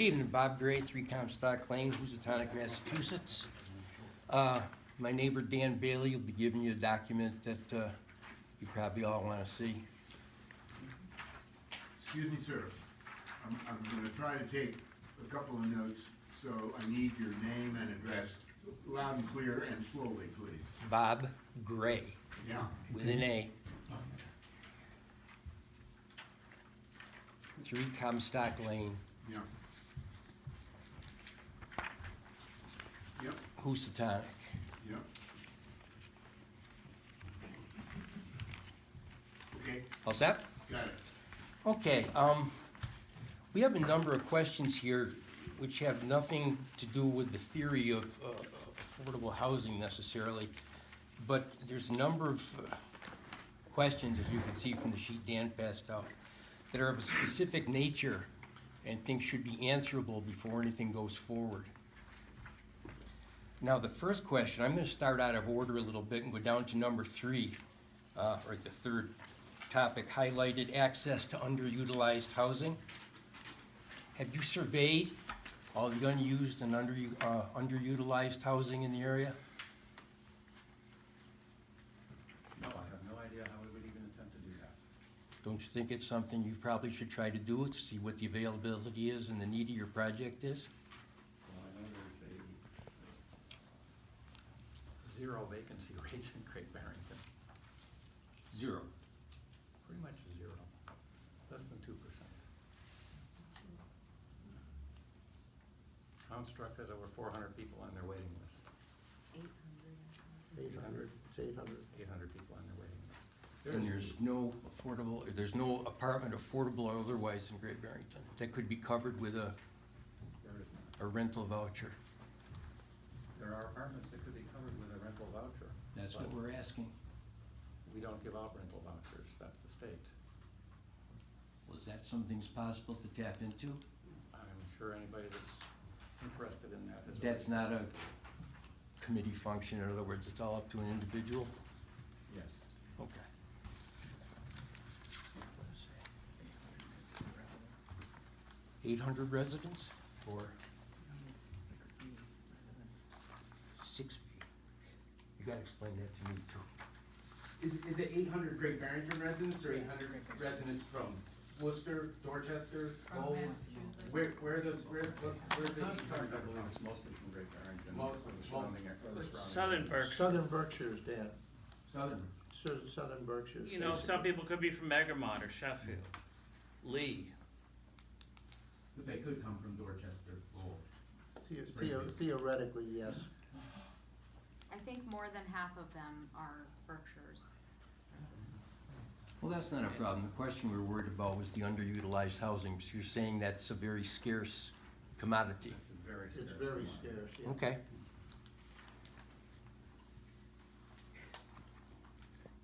Good evening, Bob Gray, 3 Comstock Lane, Housatonic, Massachusetts. My neighbor Dan Bailey will be giving you a document that you probably all want to see. Excuse me, sir. I'm going to try to take a couple of notes, so I need your name and address loud and clear and slowly, please. Bob Gray, Yeah. with an A. 3 Comstock Lane, Yeah. Yep. Housatonic. Yep. Okay. All set? Got it. Okay, we have a number of questions here which have nothing to do with the theory of affordable housing necessarily, but there's a number of questions, as you can see from the sheet Dan passed out, that are of a specific nature and things should be answerable before anything goes forward. Now, the first question, I'm going to start out of order a little bit and go down to number 3, or the third topic, highlighted access to underutilized housing. Have you surveyed all the unused and underutilized housing in the area? No, I have no idea how we would even attempt to do that. Don't you think it's something you probably should try to do, to see what the availability is and the need of your project is? Well, I know there's a 0 vacancy rate in Great Barrington, 0. pretty much 0, less than 2%. Construct has over 400 people on their waiting list, 800, it's 800. 800 people on their waiting list. And there's no apartment affordable or otherwise in Great Barrington that could be covered with a There is not. rental voucher. There are apartments that could be covered with a rental voucher. That's but what we're asking. We don't give out rental vouchers, that's the state. Well, is that something's possible to tap into? I'm sure anybody that's interested in that is. That's not a committee function, in other words, it's all up to an individual? Yes. Okay. 800 residents or 6B? You gotta explain that to me too. Is it 800 Great Barrington residents or 800 residents from Worcester, Dorchester, Lowell? Where are those, where the Contract, I believe it's mostly from Great Barrington. Mostly, the surrounding area, the surrounding Southern area. Berkshire. Southern Berkshires, Dan. Southern? Southern Berkshires. You know, some people could be from Egremont or Sheffield, Lee. But they could come from Dorchester, Lowell. Theoretically, yes. I think more than half of them are Berkshire's residents. Well, that's not a problem. The question we were worried about was the underutilized housing. So you're saying that's a very scarce commodity. It's a very It's scarce very amount. scarce, yeah. Okay.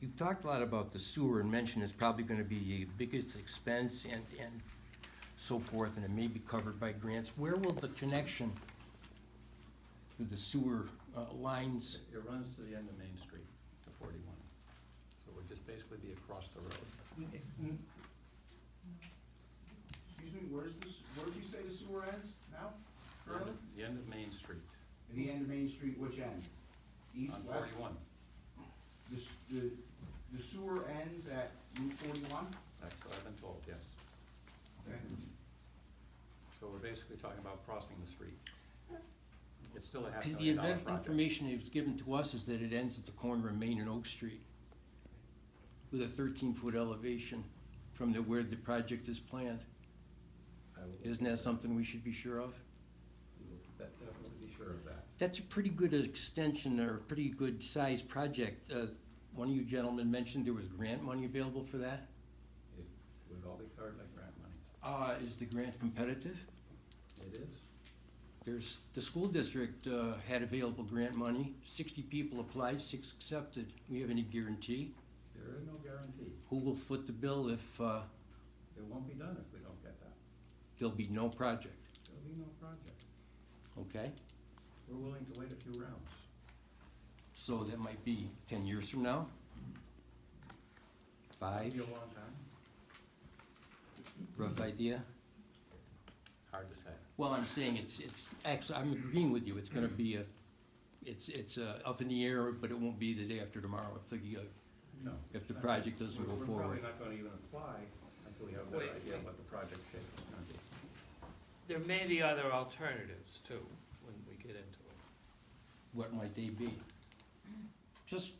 You've talked a lot about the sewer and mentioned it's probably gonna be the biggest expense and so forth, and it may be covered by grants. Where will the connection to the sewer lines? It runs to the end of Main Street to 41. So it would just basically be across the road. Excuse me, where did you say the sewer ends now? The end of Main Street At the end of Main Street, which end? East, on west? 41. The sewer ends at Route 41? That's what I've been told, yes. Okay. So we're basically talking about crossing the street. It's still a $500,000 The project. information that was given to us is that it ends at the corner of Main and Oak Street with a 13-foot elevation from where the project is planned. I will- Isn't that something we should be sure of? We will definitely be sure of that. That's a pretty good extension or a pretty good sized project. One of you gentlemen mentioned there was grant money available for that. It would all be covered by grant money. Is the grant competitive? It is. The school district had available grant money. 60 people applied, 6 accepted. We have any guarantee? There is no guarantee. Who will foot the bill if It won't be done if we don't get that. there'll be no project? There'll be no project. Okay? We're willing to wait a few rounds. So that might be 10 years from now? Might 5? be a long time. Rough idea? hard to say. Well, I'm saying actually, I'm agreeing with you, it's gonna be it's up in the air, but it won't be the day after tomorrow No. if the project doesn't go We're forward. probably not gonna even apply until we have a better Wait, idea wait. what the project shape is gonna be. There may be other alternatives too, when we get into it. What might they be? Just,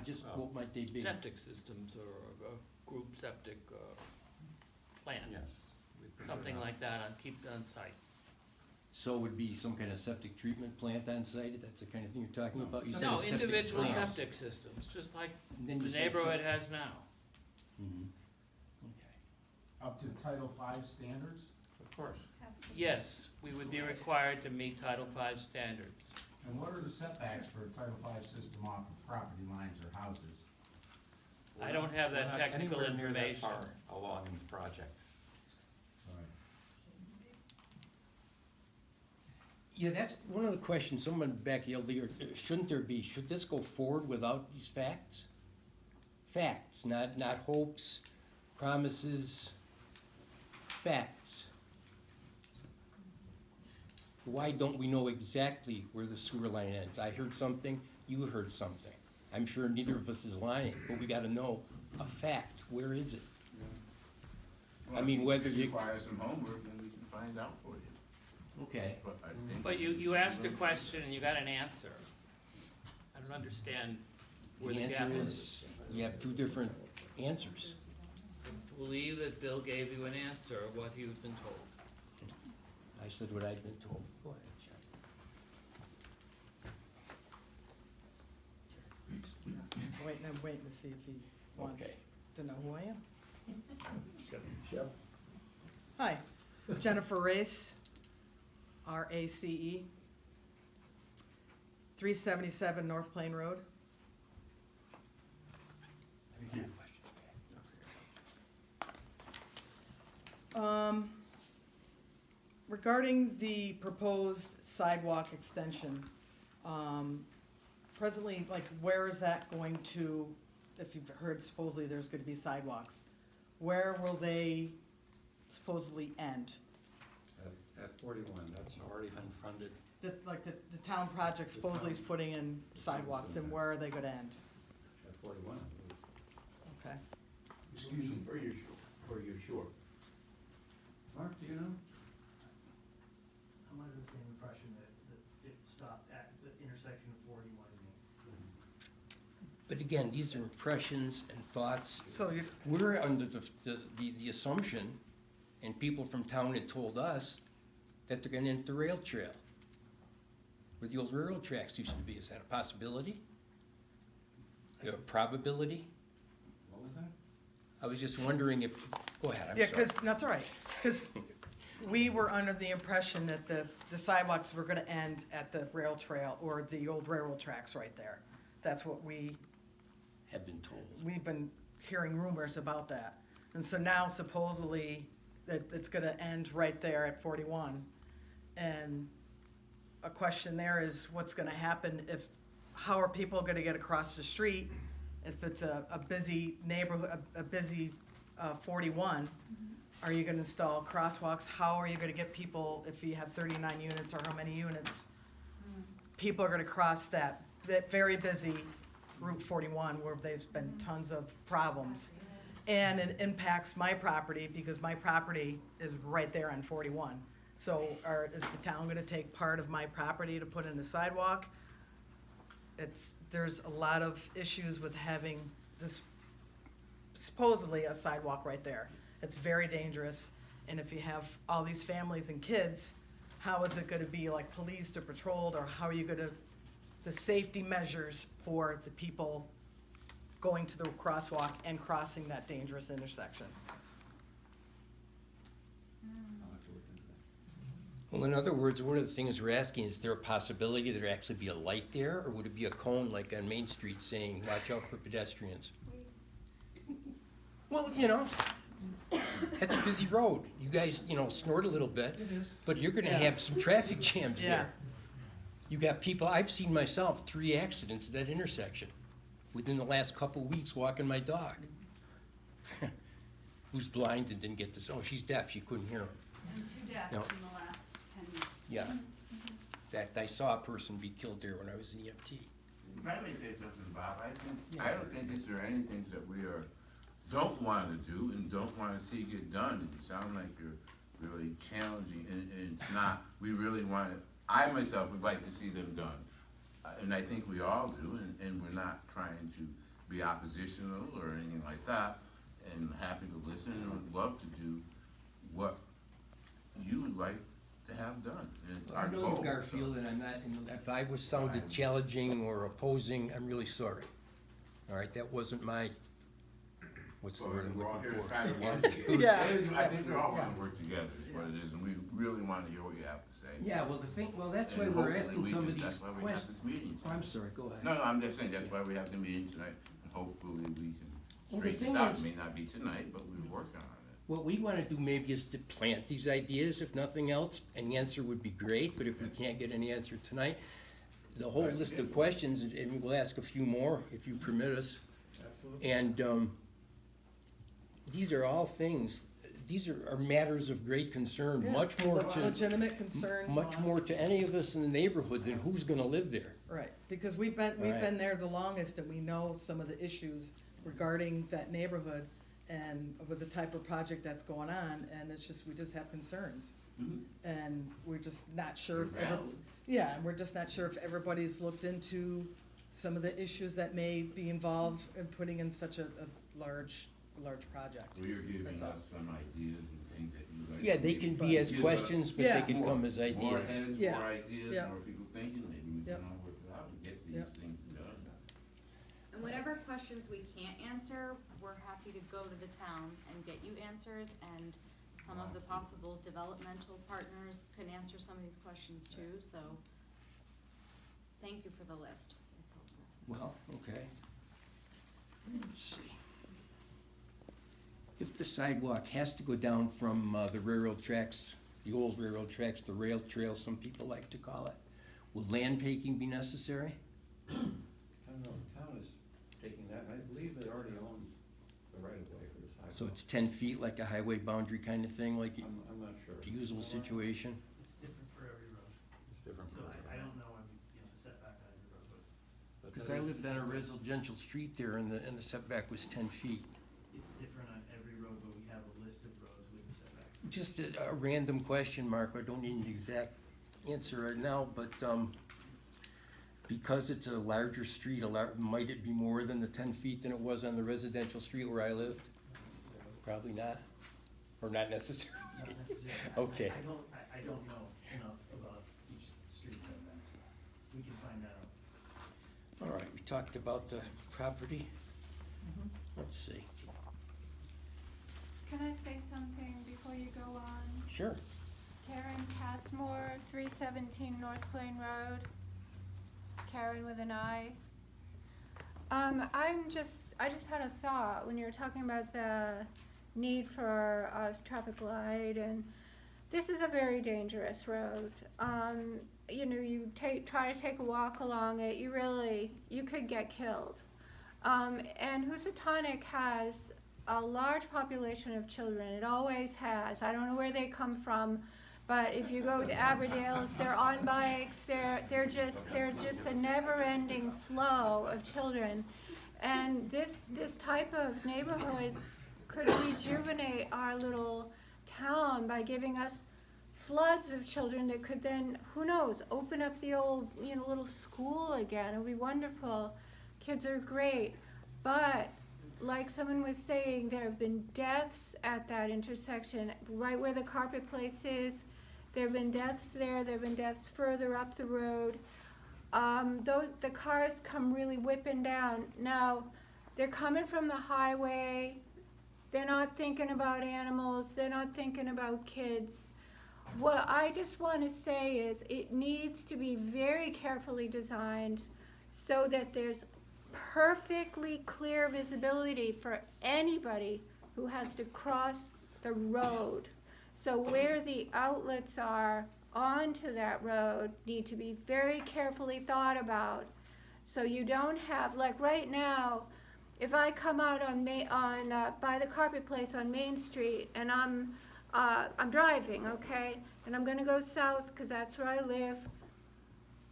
just Oh. what might they be? Septic systems or a group septic, plan. Yes. we prefer Something that. like that keep on site. So it would be some kind of septic treatment plant on site, that's the kind of thing you're talking about? You said No, a septic individual plant. septic systems, just like And the then you said neighborhood has now. Mhm. Okay. Up to Title V standards? Of course. Yes, we would be required to meet Title V standards. And what are the setbacks for a Title V system off of property lines or houses? I don't have that We're not technical anywhere near that information. far along in the project. Yeah, that's one of the questions, someone back yelled here, should this go forward without these facts? Facts, not hopes, promises, facts. Why don't we know exactly where the sewer line ends? I heard something, you heard something. I'm sure neither of us is lying, but we gotta know a fact, where is it? I mean, whether If you- it requires some homework, then we can find out for you. Okay, But I think. But you asked a question and you got an answer. I don't understand where the the answer gap is. is, you have two different answers. Believe that Bill gave you an answer of what he was been told. I said what I'd been told. Go ahead, I'm waiting to see if he wants Okay. to know who I am. Yep. Hi, Jennifer Race, R-A-C-E, 377 North Plain Road. Jerry. Regarding the proposed sidewalk extension, presently, like, where is that going to, if you've heard supposedly there's gonna be sidewalks, where will they supposedly end? At 41, that's already been funded. The town project supposedly is putting in sidewalks, and where are they gonna end? At 41, I believe. Okay. Excuse me, for your sure. Mark, do you know? I'm under the same impression that it stopped at the intersection of 41 and But again, these are impressions and thoughts. So you, We're under the assumption, and people from town had told us, that they're gonna end the rail trail. Where the old railroad tracks used to be. Is that a possibility? A probability? What was that? I was just wondering if, go ahead, I'm yeah, sorry. that's all right, because we were under the impression that the sidewalks were gonna end at the rail trail, or the old railroad tracks right there. That's what we've Have been told. been hearing rumors about that. And so now supposedly, that it's gonna end right there at 41. And a question there is, what's gonna happen how are people gonna get across the street if it's a busy neighborhood, a busy 41? Are you gonna install crosswalks? How are you gonna get people, if you have 39 units or how many units? People are gonna cross that very busy Route 41 where there's been tons of problems. And it impacts my property because my property is right there on 41. So is the town gonna take part of my property to put in a sidewalk? There's a lot of issues with having this supposedly a sidewalk right there. It's very dangerous, and if you have all these families and kids, how is it gonna be like policed or patrolled, or how are you gonna, the safety measures for the people going to the crosswalk and crossing that dangerous intersection? I'll have to look into that. Well, in other words, one of the things we're asking, is there a possibility there actually be a light there? Or would it be a cone like on Main Street saying, watch out for pedestrians? Well, that's a busy road. You guys, snort a little bit, but you're gonna Yeah. have some traffic jams Yeah. there. You got people, I've seen myself, 3 accidents at that intersection within the last couple weeks walking my dog. Who's blind and didn't get this, she's deaf, she couldn't hear him. And 2 deaths No. in the last 10 years. Yeah. In fact, I saw a person be killed there when I was in EMT. If I may say something, Bob, I don't think these are any things that we don't wanna do and don't wanna see get done. You sound like you're really challenging, and it's not. We really want it. I myself would like to see them done. And I think we all do, and we're not trying to be oppositional or anything like that, and happy to listen and would love to do what you would like to have done. And it's I our know goal, you, so- Garfield, and I'm not, and if I was sounded challenging or opposing, I'm really sorry. All right, that wasn't my, what's the Well, word I'm we're all looking here to for? try to work Attitude. together. Yeah. I think we all wanna work together, is what it is, and we really wanna hear what you have to say. Yeah, well, that's why And we're hopefully asking we some can- of these That's why we have questions. this meeting Oh, I'm tonight. sorry, go ahead. No, I'm just saying, that's why we have the meeting tonight, and hopefully we can Well, the straighten thing this out. is- It may not be tonight, but we're working on it. What we wanna do maybe is to plant these ideas, if nothing else. An answer would be great, but if we can't get an answer tonight, the whole Right. list of questions, and we'll ask a few more if you permit us. Absolutely. And, these are all things, these are matters of great concern, Yeah, much more to, legitimate concern. much more to any of us in the neighborhood than who's gonna live there. Right, because we've Right. been there the longest, and we know some of the issues regarding that neighborhood and with the type of project that's going on, and it's just, we just have concerns. And we're just not sure if, Valid. yeah, and we're just not sure if everybody's looked into some of the issues that may be involved in putting in such a large project. So you're giving That's all. us some ideas and things that you like. Yeah, they can be as Give us questions, but they Yeah. can come as More ideas. heads, Yeah. more ideas, Yeah. more people thinking, maybe we Yep. can all work it out and get these Yep. things done. And whatever questions we can't answer, we're happy to go to the town and get you answers, and some of the possible developmental partners can answer some of these questions too, so thank you for the list, it's helpful. Well, okay. Let's see. If the sidewalk has to go down from the railroad tracks, the old railroad tracks, the rail trail, some people like to call it, will land taking be necessary? I don't know, the town is taking that, and I believe they already own the right of way for the sidewalk. So it's 10 feet, like a highway boundary kind of thing, like I'm not sure. a usable situation? It's different for every road, It's different. so I don't know, the setback on every road, but Because I lived on a residential street there, and the setback was 10 feet. it's different on every road, but we have a list of roads with a setback. Just a random question, Mark, I don't need an exact answer right now, but, because it's a larger street, might it be more than the 10 feet than it was on the residential street where I lived? Not necessarily. Probably not, or not necessarily. Not necessarily. Okay. I don't know enough about each street setback. We can find that out. All right, we talked about the property. Let's see. Can I say something before you go on? Sure. Karen Passmore, 317 North Plain Road. Karen with an I. I just had a thought when you were talking about the need for a traffic light, and this is a very dangerous road. You try to take a walk along it, you could get killed. And Housatonic has a large population of children. It always has. I don't know where they come from, but if you go to Aberdale's, they're on bikes. They're just a never-ending flow of children. And this type of neighborhood could rejuvenate our little town by giving us floods of children that could then, who knows, open up the old, little school again. It would be wonderful. Kids are great. But like someone was saying, there have been deaths at that intersection, right where the Carpet Place is. There have been deaths there. There have been deaths further up the road. The cars come really whipping down. Now, they're coming from the highway. They're not thinking about animals. They're not thinking about kids. What I just want to say is it needs to be very carefully designed so that there's perfectly clear visibility for anybody who has to cross the road. So where the outlets are onto that road need to be very carefully thought about. So you don't have, like right now, if I come out by the Carpet Place on Main Street and I'm I'm driving, okay? And I'm gonna go south, because that's where I live.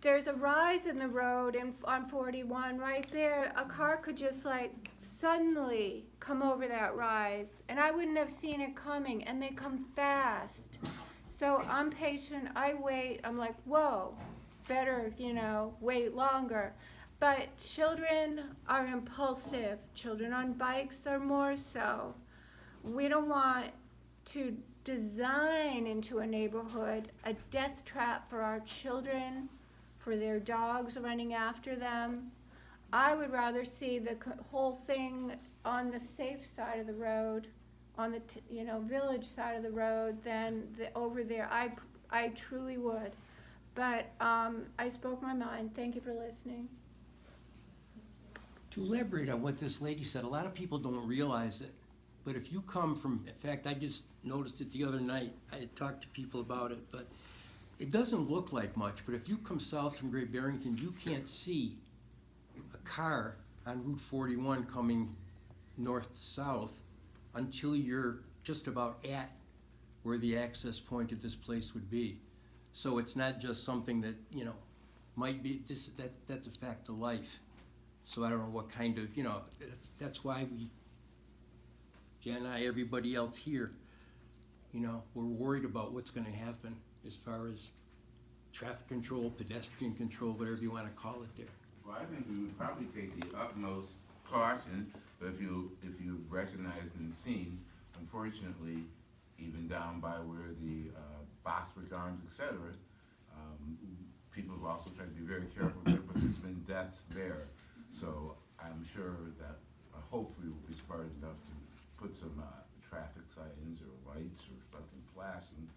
There's a rise in the road on 41 right there. A car could just like suddenly come over that rise, and I wouldn't have seen it coming, and they come fast. So I'm patient, I wait, I'm like, whoa, better, wait longer. But children are impulsive. Children on bikes are more so. We don't want to design into a neighborhood a death trap for our children, for their dogs running after them. I would rather see the whole thing on the safe side of the road, on the village side of the road, than over there. I truly would. But I spoke my mind. Thank you for listening. To elaborate on what this lady said, a lot of people don't realize it, but if you come from, in fact, I just noticed it the other night, I had talked to people about it, but it doesn't look like much, but if you come south from Great Barrington, you can't see a car on Route 41 coming north to south until you're just about at where the access point of this place would be. So it's not just something that, might be, that's a fact of life. So I don't know what kind of, that's why Jan and I, everybody else here, we're worried about what's gonna happen as far as traffic control, pedestrian control, whatever you wanna call it there. Well, I think we would probably take the utmost caution, but if you recognized and seen, unfortunately, even down by where the Bostwick Arms, et cetera, people have also tried to be very careful there, but there's been deaths there. So I'm sure that hopefully we'll be smart enough to put some traffic signs or lights or something flashing.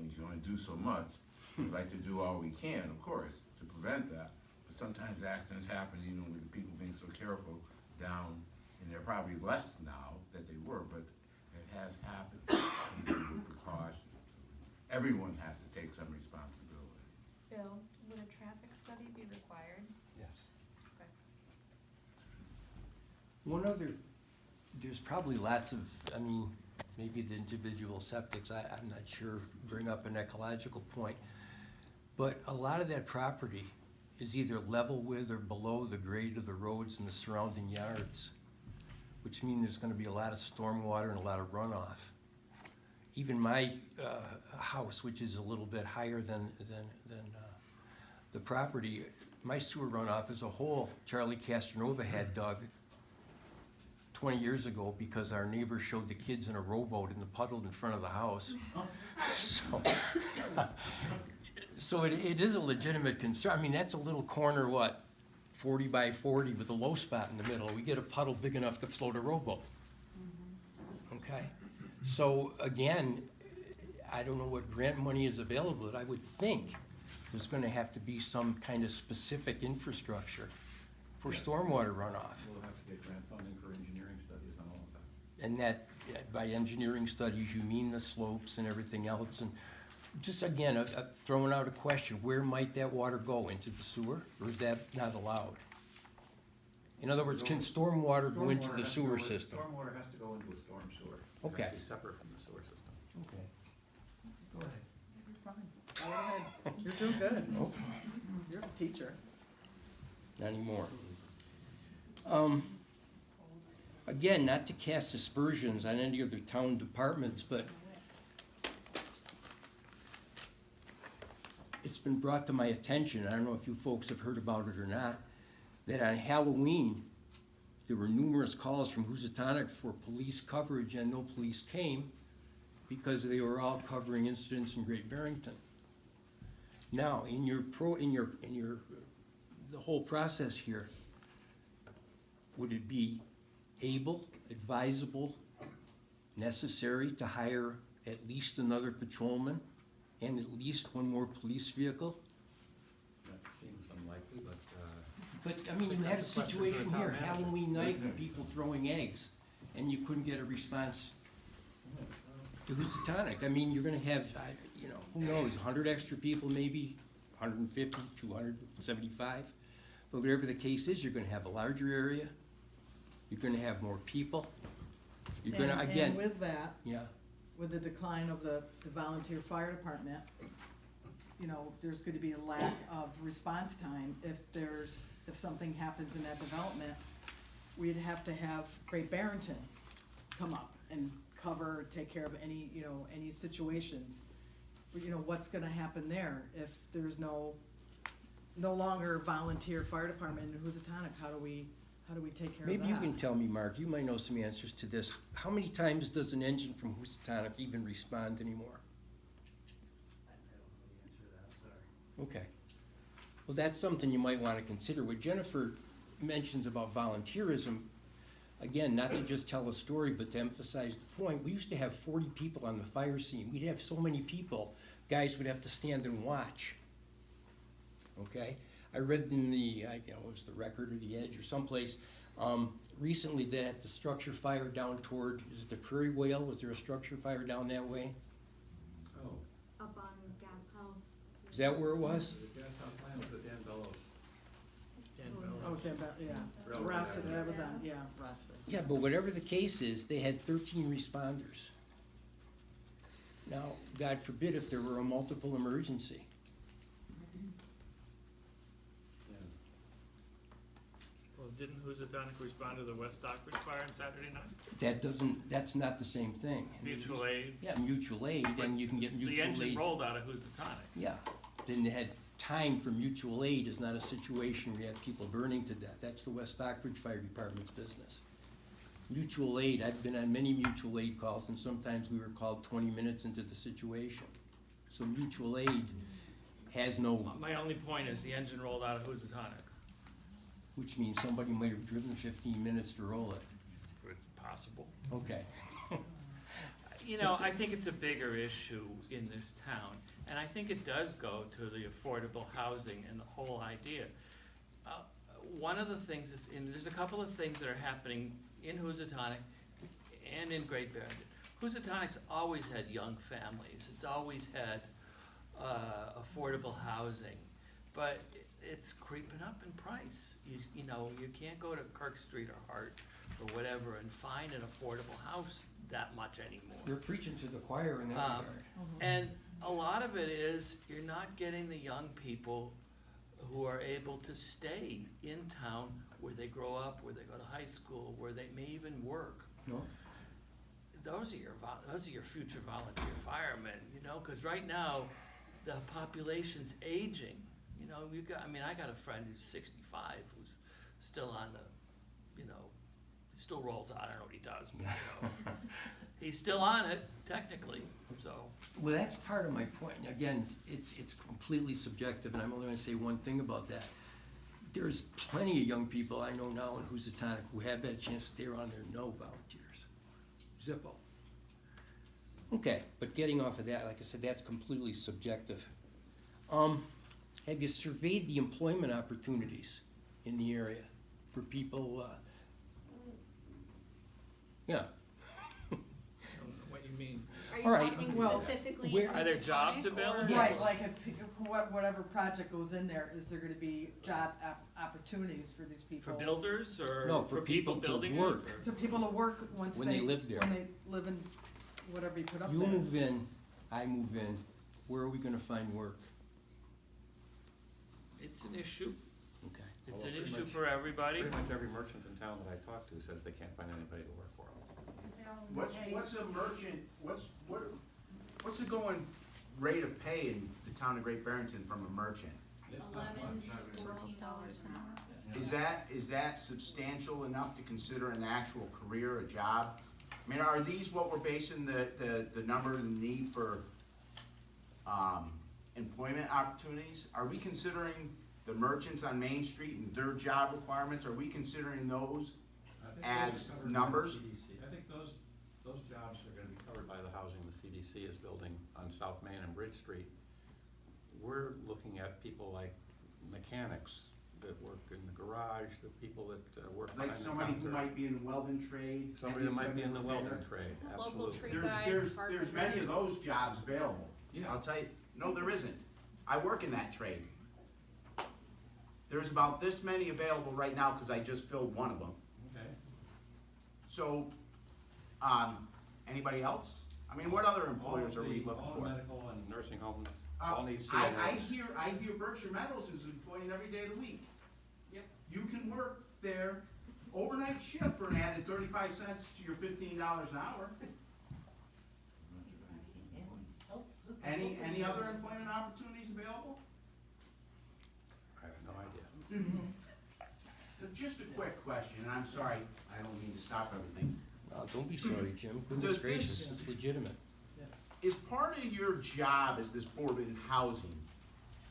You can only do so much. We'd like to do all we can, of course, to prevent that. But sometimes accidents happen, with the people being so careful down, and they're probably less now than they were, but it has happened, even with precaution. Everyone has to take some responsibility. Bill, would a traffic study be required? Yes. There's probably lots of, maybe the individual septics, I'm not sure, bring up an ecological point. But a lot of that property is either level with or below the grade of the roads and the surrounding yards, which means there's gonna be a lot of stormwater and a lot of runoff. Even my house, which is a little bit higher than the property, my sewer runoff is a hole Charlie Castronova had dug 20 years ago because our neighbor showed the kids in a rowboat in the puddle in front of the house. So it is a legitimate concern. That's a little corner, 40 by 40 with a low spot in the middle. We get a puddle big enough to float a rowboat. Okay? So again, I don't know what grant money is available, but I would think there's gonna have to be some kind of specific infrastructure for stormwater runoff. We'll have to get grant funding for engineering studies on all of that. And that, by engineering studies, you mean the slopes and everything else, and just again, throwing out a question, where might that water go, into the sewer, or is that not allowed? In other words, can stormwater go into the sewer system? Stormwater has to go into a storm sewer. Okay. It has to be separate from the sewer system. Okay. Go ahead. You're fine. Go ahead. You're doing good. You're the teacher. Not anymore. Again, not to cast aspersions on any other town departments, but it's been brought to my attention, I don't know if you folks have heard about it or not, that on Halloween, there were numerous calls from Housatonic for police coverage, and no police came because they were all covering incidents in Great Barrington. Now, in the whole process here, would it be able, advisable, necessary to hire at least another patrolman and at least one more police vehicle? That seems unlikely, but. But, you had a situation here, Halloween night, with people throwing eggs, and you couldn't get a response to Housatonic. You're gonna have, who knows, 100 extra people, maybe 150, 275. But whatever the case is, you're gonna have a larger area, you're gonna have more people. You're gonna, again. And with that, Yeah, with the decline of the volunteer fire department, you know, there's gonna be a lack of response time. If something happens in that development, we'd have to have Great Barrington come up and cover, take care of any, you know, any situations. But, you know, what's gonna happen there if there's no longer volunteer fire department in Housatonic? How do we take care of that? Maybe you can tell me, Mark, you might know some answers to this. How many times does an engine from Housatonic even respond anymore? I don't know the answer to that, I'm sorry. Okay. Well, that's something you might wanna consider. What Jennifer mentions about volunteerism, again, not to just tell a story, but to emphasize the point, we used to have 40 people on the fire scene. We'd have so many people, guys would have to stand and watch. Okay? I read in the, it was the Record or the Edge or someplace, recently that the structure fire down toward, is it the Prairie Whale? Was there a structure fire down that way? Oh, Up on Gas House. Is that where it was? the gas house plan was the Dan Bellows. Oh, yeah, Railroad Rossiter, Avenue. that was on, yeah, Rossiter. Yeah, but whatever the case is, they had 13 responders. Now, God forbid if there were a multiple emergency. Yeah. Well, didn't Housatonic respond to the West Stockbridge fire on Saturday night? That's not the same thing. Mutual aid. Yeah, mutual aid, and you can get The mutual engine aid. rolled out of Housatonic. Yeah, then they had time for mutual aid is not a situation where you have people burning to death. That's the West Stockbridge Fire Department's business. Mutual aid, I've been on many mutual aid calls, and sometimes we were called 20 minutes into the situation. So mutual aid has no, My only point is the engine rolled out of Housatonic. which means somebody might have driven 15 minutes to roll it. It's possible. Okay. You know, I think it's a bigger issue in this town, and I think it does go to the affordable housing and the whole idea. One of the things that's, and there's a couple of things that are happening in Housatonic and in Great Barrington. Housatonic's always had young families, it's always had affordable housing, but it's creeping up in price. You know, you can't go to Kirk Street or Hart or whatever and find an affordable house that much anymore. You're preaching to the choir in that regard. And a lot of it is, you're not getting the young people who are able to stay in town where they grow up, where they go to high school, where they may even work. No? Those are your future volunteer firemen, you know, because right now, the population's aging. You know, I got a friend who's 65 who's still on the, you know, still rolls out, I don't know what he does, but you know, he's still on it, technically, so. Well, that's part of my point. Again, it's completely subjective, and I'm only gonna say one thing about that. There's plenty of young people I know now in Housatonic who have that chance to stay around there, no volunteers. Zippo. Okay, but getting off of that, like I said, that's completely subjective. Have you surveyed the employment opportunities in the area for people, yeah. What you mean? Are All you right, talking well, specifically where- in Are there jobs Housatonic, or- available? Yes. Right, like whatever project goes in there, is there gonna be job opportunities for these people? For builders or No, for people to building it, work. or- So people to work once When they live there. When they live in whatever you put up You there. move in, I move in, where are we gonna find work? It's an issue. Okay. It's Well, an pretty issue much- for everybody. Pretty much every merchant in town that I talk to says they can't find anybody to work for them. What's a merchant, what's the going rate of pay in the town of Great Barrington from a merchant? It's not $11 much. to $14 an hour. Is that substantial enough to consider an actual career, a job? I mean, are these what we're basing the number and need for, employment opportunities? Are we considering the merchants on Main Street and their job requirements, are we considering those? I think As those are covered by the numbers? CDC. I think those jobs are gonna be covered by the housing the CDC is building on South Main and Bridge Street. We're looking at people like mechanics that work in the garage, the people that work behind Like the somebody who counter. might be in the welding trade? Somebody that might be in the heavy welding equipment trade, Local absolutely. tree guys, There's many of carpenters. those jobs available. Yeah. I'll tell you, no, there isn't. I work in that trade. There's about this many available right now, cause I just filled one of them. Okay. So, anybody else? I mean, what other employers are we looking All for? medical and nursing homes, Uh, all need I CNAs. hear Berkshire Meadows is employing every day of the week. Yep. You can work there overnight shift for an added 35 cents to your $15 an hour. Any other employment opportunities available? I have no idea. Just a quick question, and I'm sorry, I don't mean to stop everything. No, don't be sorry, Jim. Does Goodness this- gracious, it's legitimate. Is part of your job as this board in housing,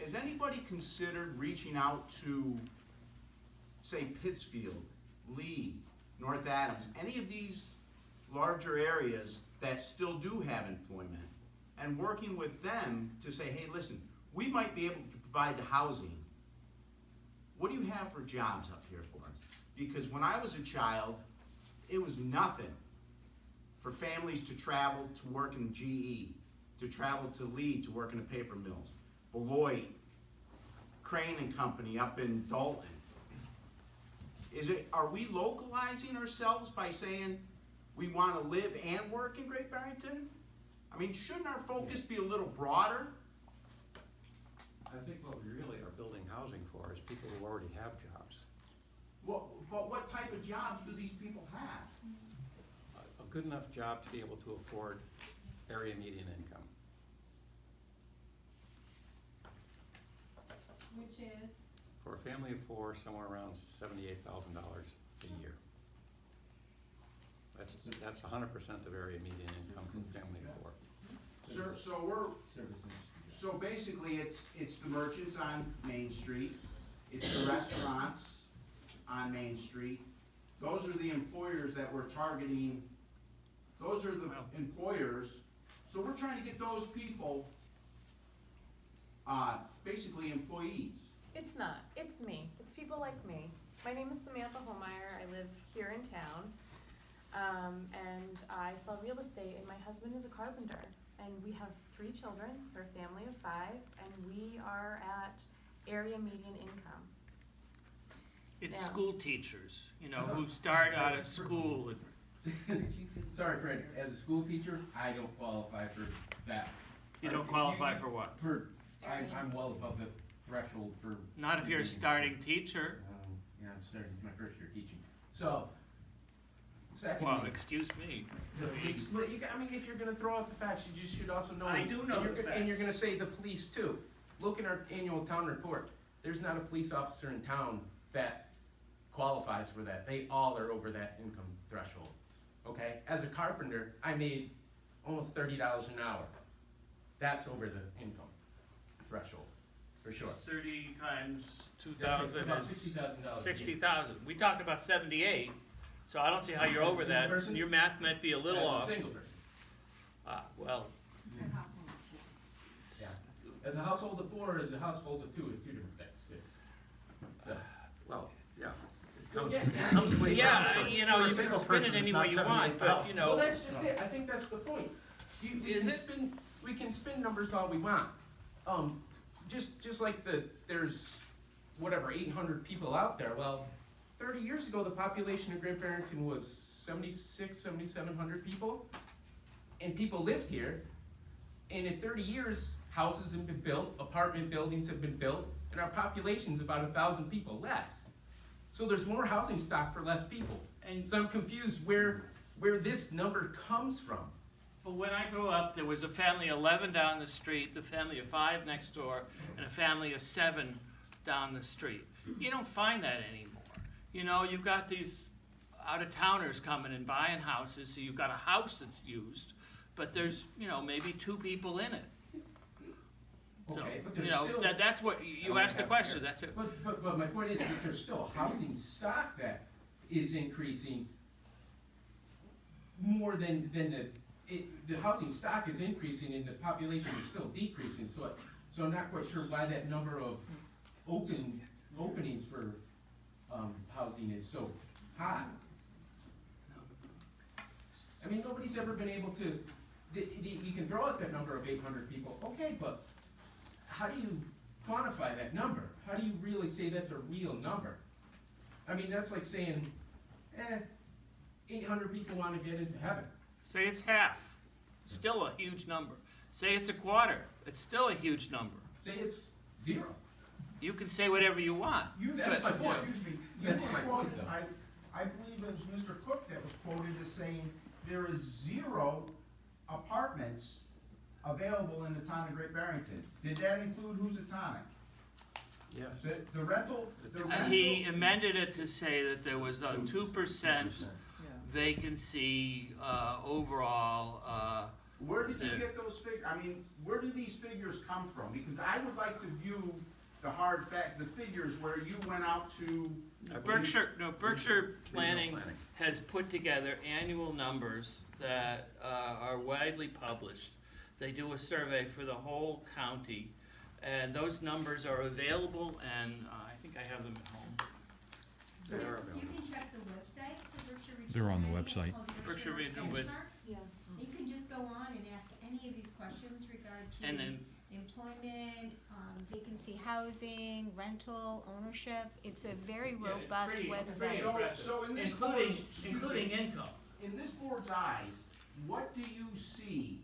has anybody considered reaching out to, say, Pittsfield, Lee, North Adams, any of these larger areas that still do have employment, and working with them to say, hey, listen, we might be able to provide the housing. What do you have for jobs up here for us? Because when I was a child, it was nothing for families to travel to work in GE, to travel to Lee to work in the paper mills, Beloit, Crane and Company up in Dalton. Are we localizing ourselves by saying we want to live and work in Great Barrington? I mean, shouldn't our focus be a little broader? I think what we really are building housing for is people who already have jobs. But what type of jobs do these people have? A good enough job to be able to afford area median income. Which is? For a family of four, somewhere around $78,000 a year. That's 100% of area median income for a family of four. So basically, it's the merchants on Main Street, it's the restaurants on Main Street. Those are the employers that we're targeting. Those are the employers. So we're trying to get those people, basically employees. It's not. It's me. It's people like me. My name is Samantha Holmeyer. I live here in town. And I sell real estate, and my husband is a carpenter. And we have 3 children. We're a family of 5, and we are at area median income. It's Yeah. school teachers, you know, who start out of school and Sorry, Fred, as a school teacher, I don't qualify for that. you don't qualify for what? I'm well above the threshold for. Not if you're a starting teacher. Yeah, I'm starting my first year teaching. So, secondly. Well, excuse me. But I mean, if you're gonna throw out the facts, you just should also know. I do know the And you're facts. gonna say the police too. Look in our annual town report. There's not a police officer in town that qualifies for that. They all are over that income threshold. Okay? As a carpenter, I made almost $30 an hour. That's over the income threshold, for sure. 30 times That's 2,000 about is $60,000. 60,000. We talked about 78, so I don't see how you're over Single that. person? Your math might be a little As off. a single person. Well, Yeah. As a household of 4, or as a household of 2 is 2 different things too. So. Well, yeah. yeah, you know, you can spin it any way you want, but, you know. Well, that's just it. I think that's the point. We can spin numbers all we want. Just like there's whatever 800 people out there. Well, 30 years ago, the population of Great Barrington was 7,700 people, and people lived here. And in 30 years, houses have been built, apartment buildings have been built, and our population's about 1,000 people less. So there's more housing stock for less people. And so I'm confused where this number comes from. But when I grew up, there was a family of 11 down the street, the family of 5 next door, and a family of 7 down the street. You don't find that anymore. You know, you've got these out-of-towners coming and buying houses, so you've got a house that's used, but there's, you know, maybe 2 people in it. So, Okay, but you there's know, still. that's what, you asked the question, that's it. But my point is that there's still a housing stock that is increasing more than the housing stock is increasing and the population is still decreasing. So I'm not quite sure why that number of openings for housing is so high. I mean, nobody's ever been able to. You can throw out that number of 800 people, okay, but how do you quantify that number? How do you really say that's a real number? I mean, that's like saying, 800 people want to get into heaven. Say it's half. still a huge number. Say it's a quarter, it's still a huge number. Say it's 0. You can say whatever you want. That's my point. Excuse me, you That's were my point, quoted, though. I believe it was Mr. Cook that was quoted as saying there is 0 apartments available in the town of Great Barrington. Did that include Housatonic? Yes. The rental, He amended it to say that there was a 2% vacancy, overall, Where did you get those figures? I mean, where do these figures come from? Because I would like to view the hard fact, the figures where you went out to, Berkshire Planning has put together annual numbers that are widely published. They do a survey for the whole county, and those numbers are available, and I think I have them at home. They are available. You can check the website for Berkshire Regional. They're on the Planning, website. called Berkshire Regional with- Benchmarks. Yeah. You can just go on and ask any of these questions regarding And then, employment, vacancy housing, rental, ownership. It's a very Yeah, it's robust pretty- website. so in this including, board's- including income. in this board's eyes, what do you see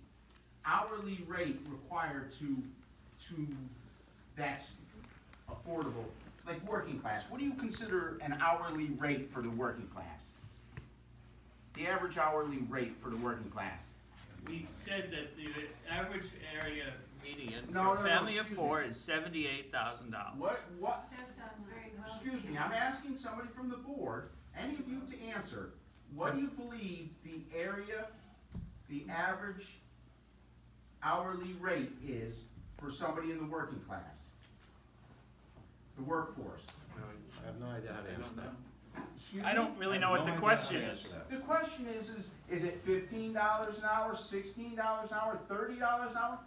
hourly rate required to that's affordable, like working class? What do you consider an hourly rate for the working class? The average hourly rate for the working class? We said that the average area median No, for a no, family of excuse 4 me. is $78,000. What, That sounds very well. excuse me, I'm asking somebody from the board, any of you to answer, what do you believe the average hourly rate is for somebody in the working class? The workforce? I have no idea how to answer that. Excuse I me? don't really know what the question is. The question is it $15 an hour, $16 an hour, $30 an hour?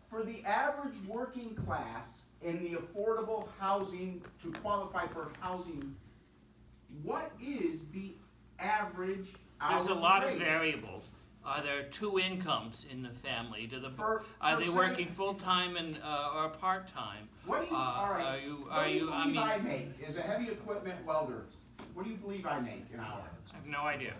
For the average working class in the affordable housing, to qualify for housing, what is the average hourly rate? There's a lot of variables. Are there 2 incomes in the family? For Are they say- working full-time and, or part-time? What do you, all right, Are what do you you, I believe mean, I make as a heavy equipment welder? What do you believe I make an hour? I have no idea.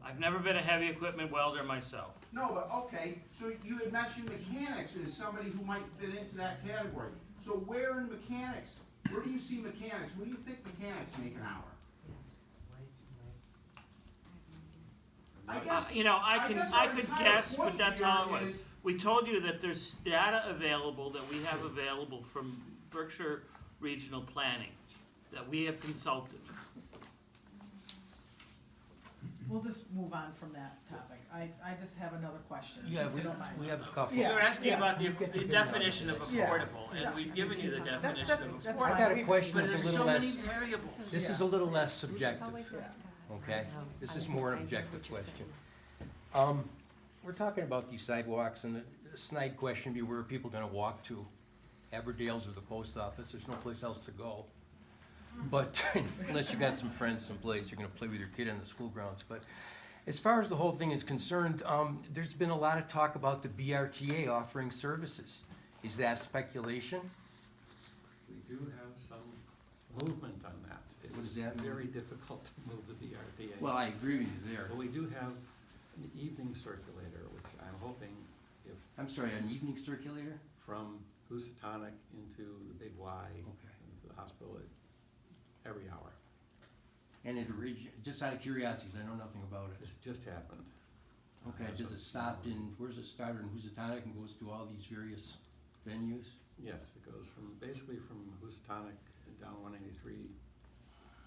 I've never been a heavy equipment welder myself. No, but, okay, so you had mentioned mechanics as somebody who might fit into that category. So where in mechanics, where do you see mechanics? What do you think mechanics make an hour? I guess, You know, I guess I our could entire guess, point but that's here all it was. is- We told you that there's data available that we have available from Berkshire Regional Planning that we have consulted. We'll just move on from that topic. I just have another question. Yeah, if you don't mind. we have a couple. Yeah. You're asking about the Yeah. definition of Yeah. affordable, and we've given you the definition of that's affordable. I got a question But that's there's a so little many less, variables. this is a little less subjective, Yeah. okay? This is more an objective question. We're talking about these sidewalks, and the snide question be, where are people gonna walk to? Aberdale's or the post office, there's no place else to go. But, unless you got some friends someplace, you're gonna play with your kid on the school grounds. But as far as the whole thing is concerned, there's been a lot of talk about the BRTA offering services. Is that speculation? We do have some movement on that. What does that mean? It's very difficult to move the BRTA. Well, I agree with you there. But we do have an evening circulator, which I'm hoping if I'm sorry, an evening circulator? from Housatonic into the Big Y, Okay. into the hospital every hour. And it just out of curiosity, 'cause I know nothing about it. This just happened. Okay, does it stop in, where's it started in Housatonic and goes to all these various venues? Yes, it goes basically from Housatonic down 183,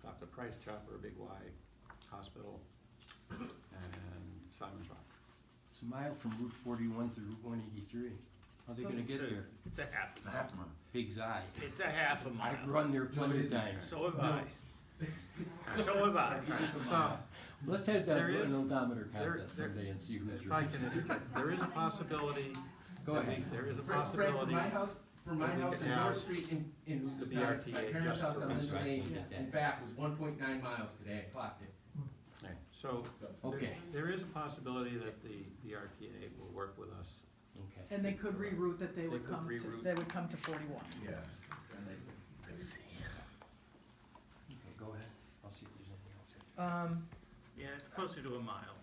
Dr. Price Chopper, Big Y Hospital, and Simon's Rock. It's a mile from Route 41 to Route 183. How are they gonna get there? It's a half. Big's Eye. It's a half a mile. I've run there plenty of times. So have I. So have I. So, Let's have There an is- odometer there- contest there- someday and see who's if your. I can interject, there is a possibility. Go that we- ahead. There is a Frank, possibility. from my that we house could on have North Street in Housatonic, the my BRTA parents' just house for on Housatonic. Linda Lane, Yeah. in fact, was 1.9 miles today, I clocked it. Okay, so, Okay. there is a possibility that the BRTA will work with us. Okay. And they could reroute that They could they reroute. would come to 41. Yeah. Okay, go ahead. I'll see if there's anything else. Yeah, it's closer to a mile.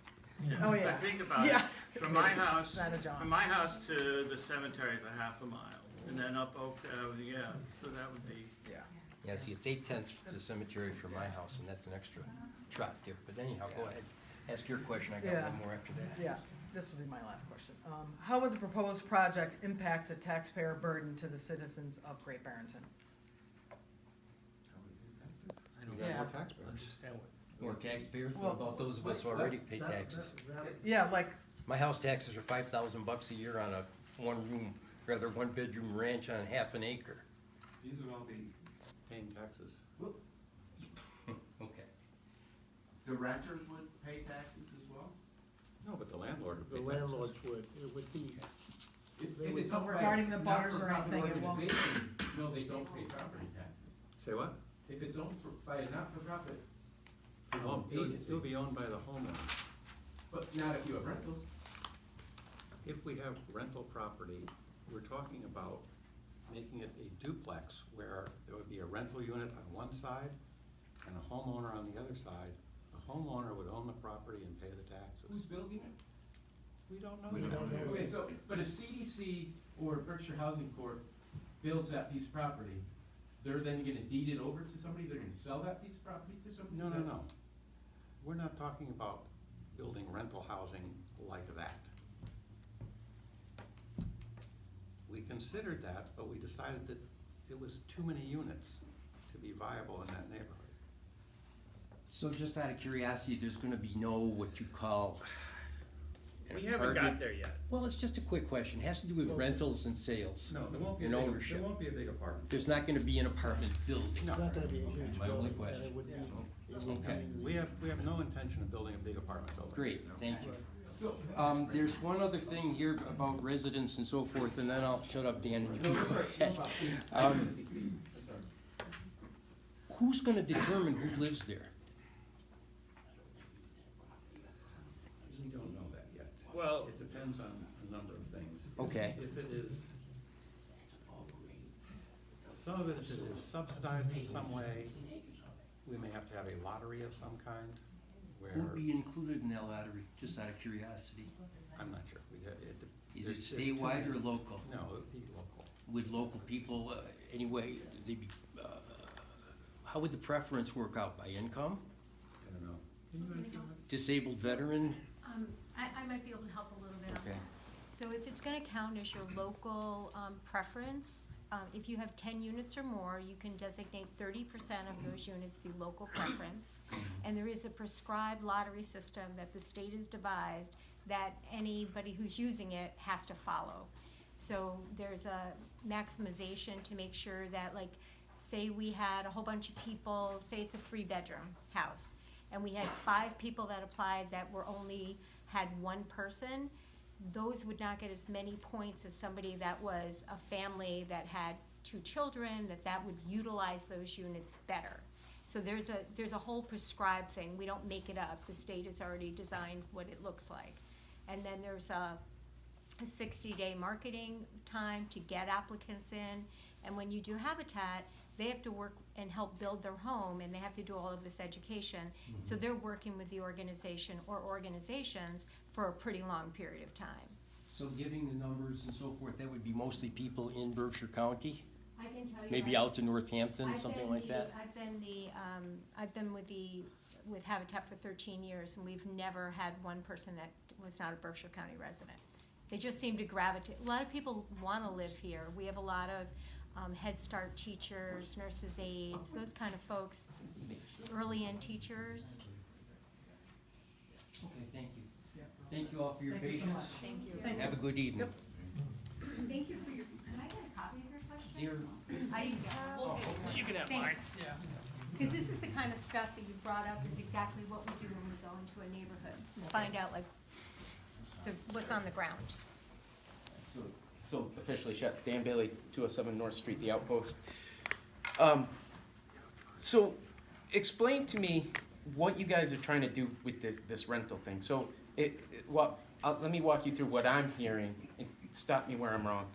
Oh, So yeah. think about Yeah. it, from my Yes. house, Santa John. from my house to the cemetery is a half a mile, and then up Oak Avenue, yeah, so that would be. Yeah. Yeah, see, it's 8/10 to the cemetery from my house, and that's an extra trot there. But anyhow, go ahead. Ask your question. I got Yeah. one more after that. Yeah, this will be my last question. How would the proposed project impact the taxpayer burden to the citizens of Great Barrington? I don't Yeah. understand what. More taxpayers? Well, What about those of us who already pay taxes? Yeah, like, My house taxes are $5,000 a year on a one-bedroom ranch on half an acre. These would all be paying taxes. Okay. The renters would pay taxes as well? No, but the landlord would The pay taxes. landlords would, it would be, If it's owned by a Regarding the butters or not-for-profit anything, it won't- organization, no, they don't pay property taxes. Say what? If it's owned by a not-for-profit It will be owned by the homeowner. but not if you have rentals. If we have rental property, we're talking about making it a duplex where there would be a rental unit on one side and a homeowner on the other side. The homeowner would own the property and pay the taxes. Who's building it? We don't know. We don't know. Okay, so, but if CDC or Berkshire Housing Corp builds that piece of property, they're then gonna deed it over to somebody, they're gonna sell that piece of property to somebody? No, no, no. We're not talking about building rental housing like that. We considered that, but we decided that it was too many units to be viable in that neighborhood. So just out of curiosity, there's gonna be no what you call an We haven't got apartment- there yet. Well, it's just a quick question. It has to do with rentals and sales. No, there won't be And a big, ownership. there won't be a big apartment. There's not gonna be an apartment building. it's not gonna be a huge My only building, question. and it would be, it would Okay. be. We have no intention of building a big apartment building. Great, thank you. So, There's one other thing here about residents and so forth, and then I'll shut up, Dan, and you can go ahead. Who's gonna determine who lives there? We don't know that yet. Well- It depends on a number of things. Okay. If it is, some of it, if it is subsidized in some way, we may have to have a lottery of some kind, where, Who'd be included in that lottery, just out of curiosity? I'm not sure. Is it There's too statewide or many. local? No, it would be local. Would local people, anyway, they be, how would the preference work out, by income? I don't know. Disabled veteran? I might be able to help a little bit on Okay. that. So if it's gonna count as your local, preference, if you have 10 units or more, you can designate 30% of those units be local preference. And there is a prescribed lottery system that the state has devised that anybody who's using it has to follow. So there's a maximization to make sure that, like, say we had a whole bunch of people, say it's a 3-bedroom house, and we had 5 people that applied that were only had 1 person, those would not get as many points as somebody that was a family that had 2 children, that would utilize those units better. So there's a whole prescribed thing, we don't make it up, the state has already designed what it looks like. And then there's a 60-day marketing time to get applicants in, and when you do Habitat, they have to work and help build their home, and they have to do all of this education. So they're working with the organization or organizations for a pretty long period of time. So giving the numbers and so forth, that would be mostly people in Berkshire County? I can tell you. Maybe out to Northampton, I've something been like the- that? I've been with Habitat for 13 years, and we've never had one person that was not a Berkshire County resident. They just seem to gravitate, a lot of people wanna live here. We have a lot of Head Start teachers, nurses aides, those kind of folks, early end teachers. Okay, thank you. Thank you all for your Thank you so much. patience. Thank you. Have a good evening. Thank you for your, can I get a copy of your question? Dear, I didn't get one. You can have mine. Thanks. Because this is the kind of stuff that you brought up is exactly what we do when we go into a neighborhood. Find out like what's on the ground. So officially shut, Dan Bailey, 207 North Street, The Outpost. So explain to me what you guys are trying to do with this rental thing. So let me walk you through what I'm hearing and stop me where I'm wrong.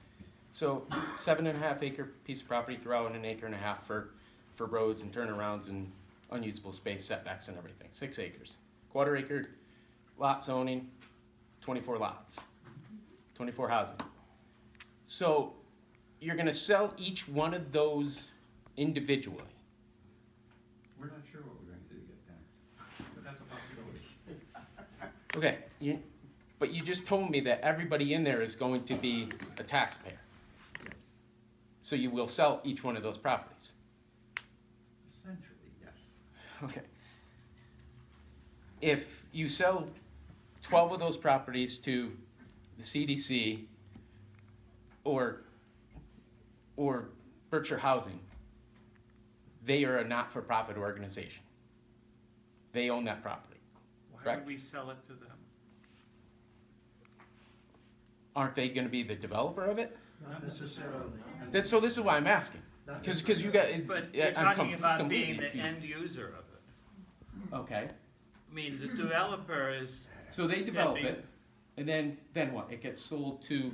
So 7.5 acre piece of property, throw in 1.5 acres for roads and turnarounds and unusable space, setbacks and everything. 6 acres. 1/4 acre lot zoning, 24 lots, 24 housing. So you're gonna sell each one of those individually. We're not sure what we're going to do yet, Dan, but that's a possibility. Okay, but you just told me that everybody in there is going to be a taxpayer. So you will sell each one of those properties. Essentially, yes. Okay. If you sell 12 of those properties to the CDC or Berkshire Housing, they are a not-for-profit organization. They own that property. Why Correct. would we sell it to them? Aren't they gonna be the developer of it? Not necessarily. So this is why I'm asking. Because you got, But you're I'm talking about completely being the confused. end user of it. Okay, I mean, the developer is, so they develop be- it, and then what? It gets sold to,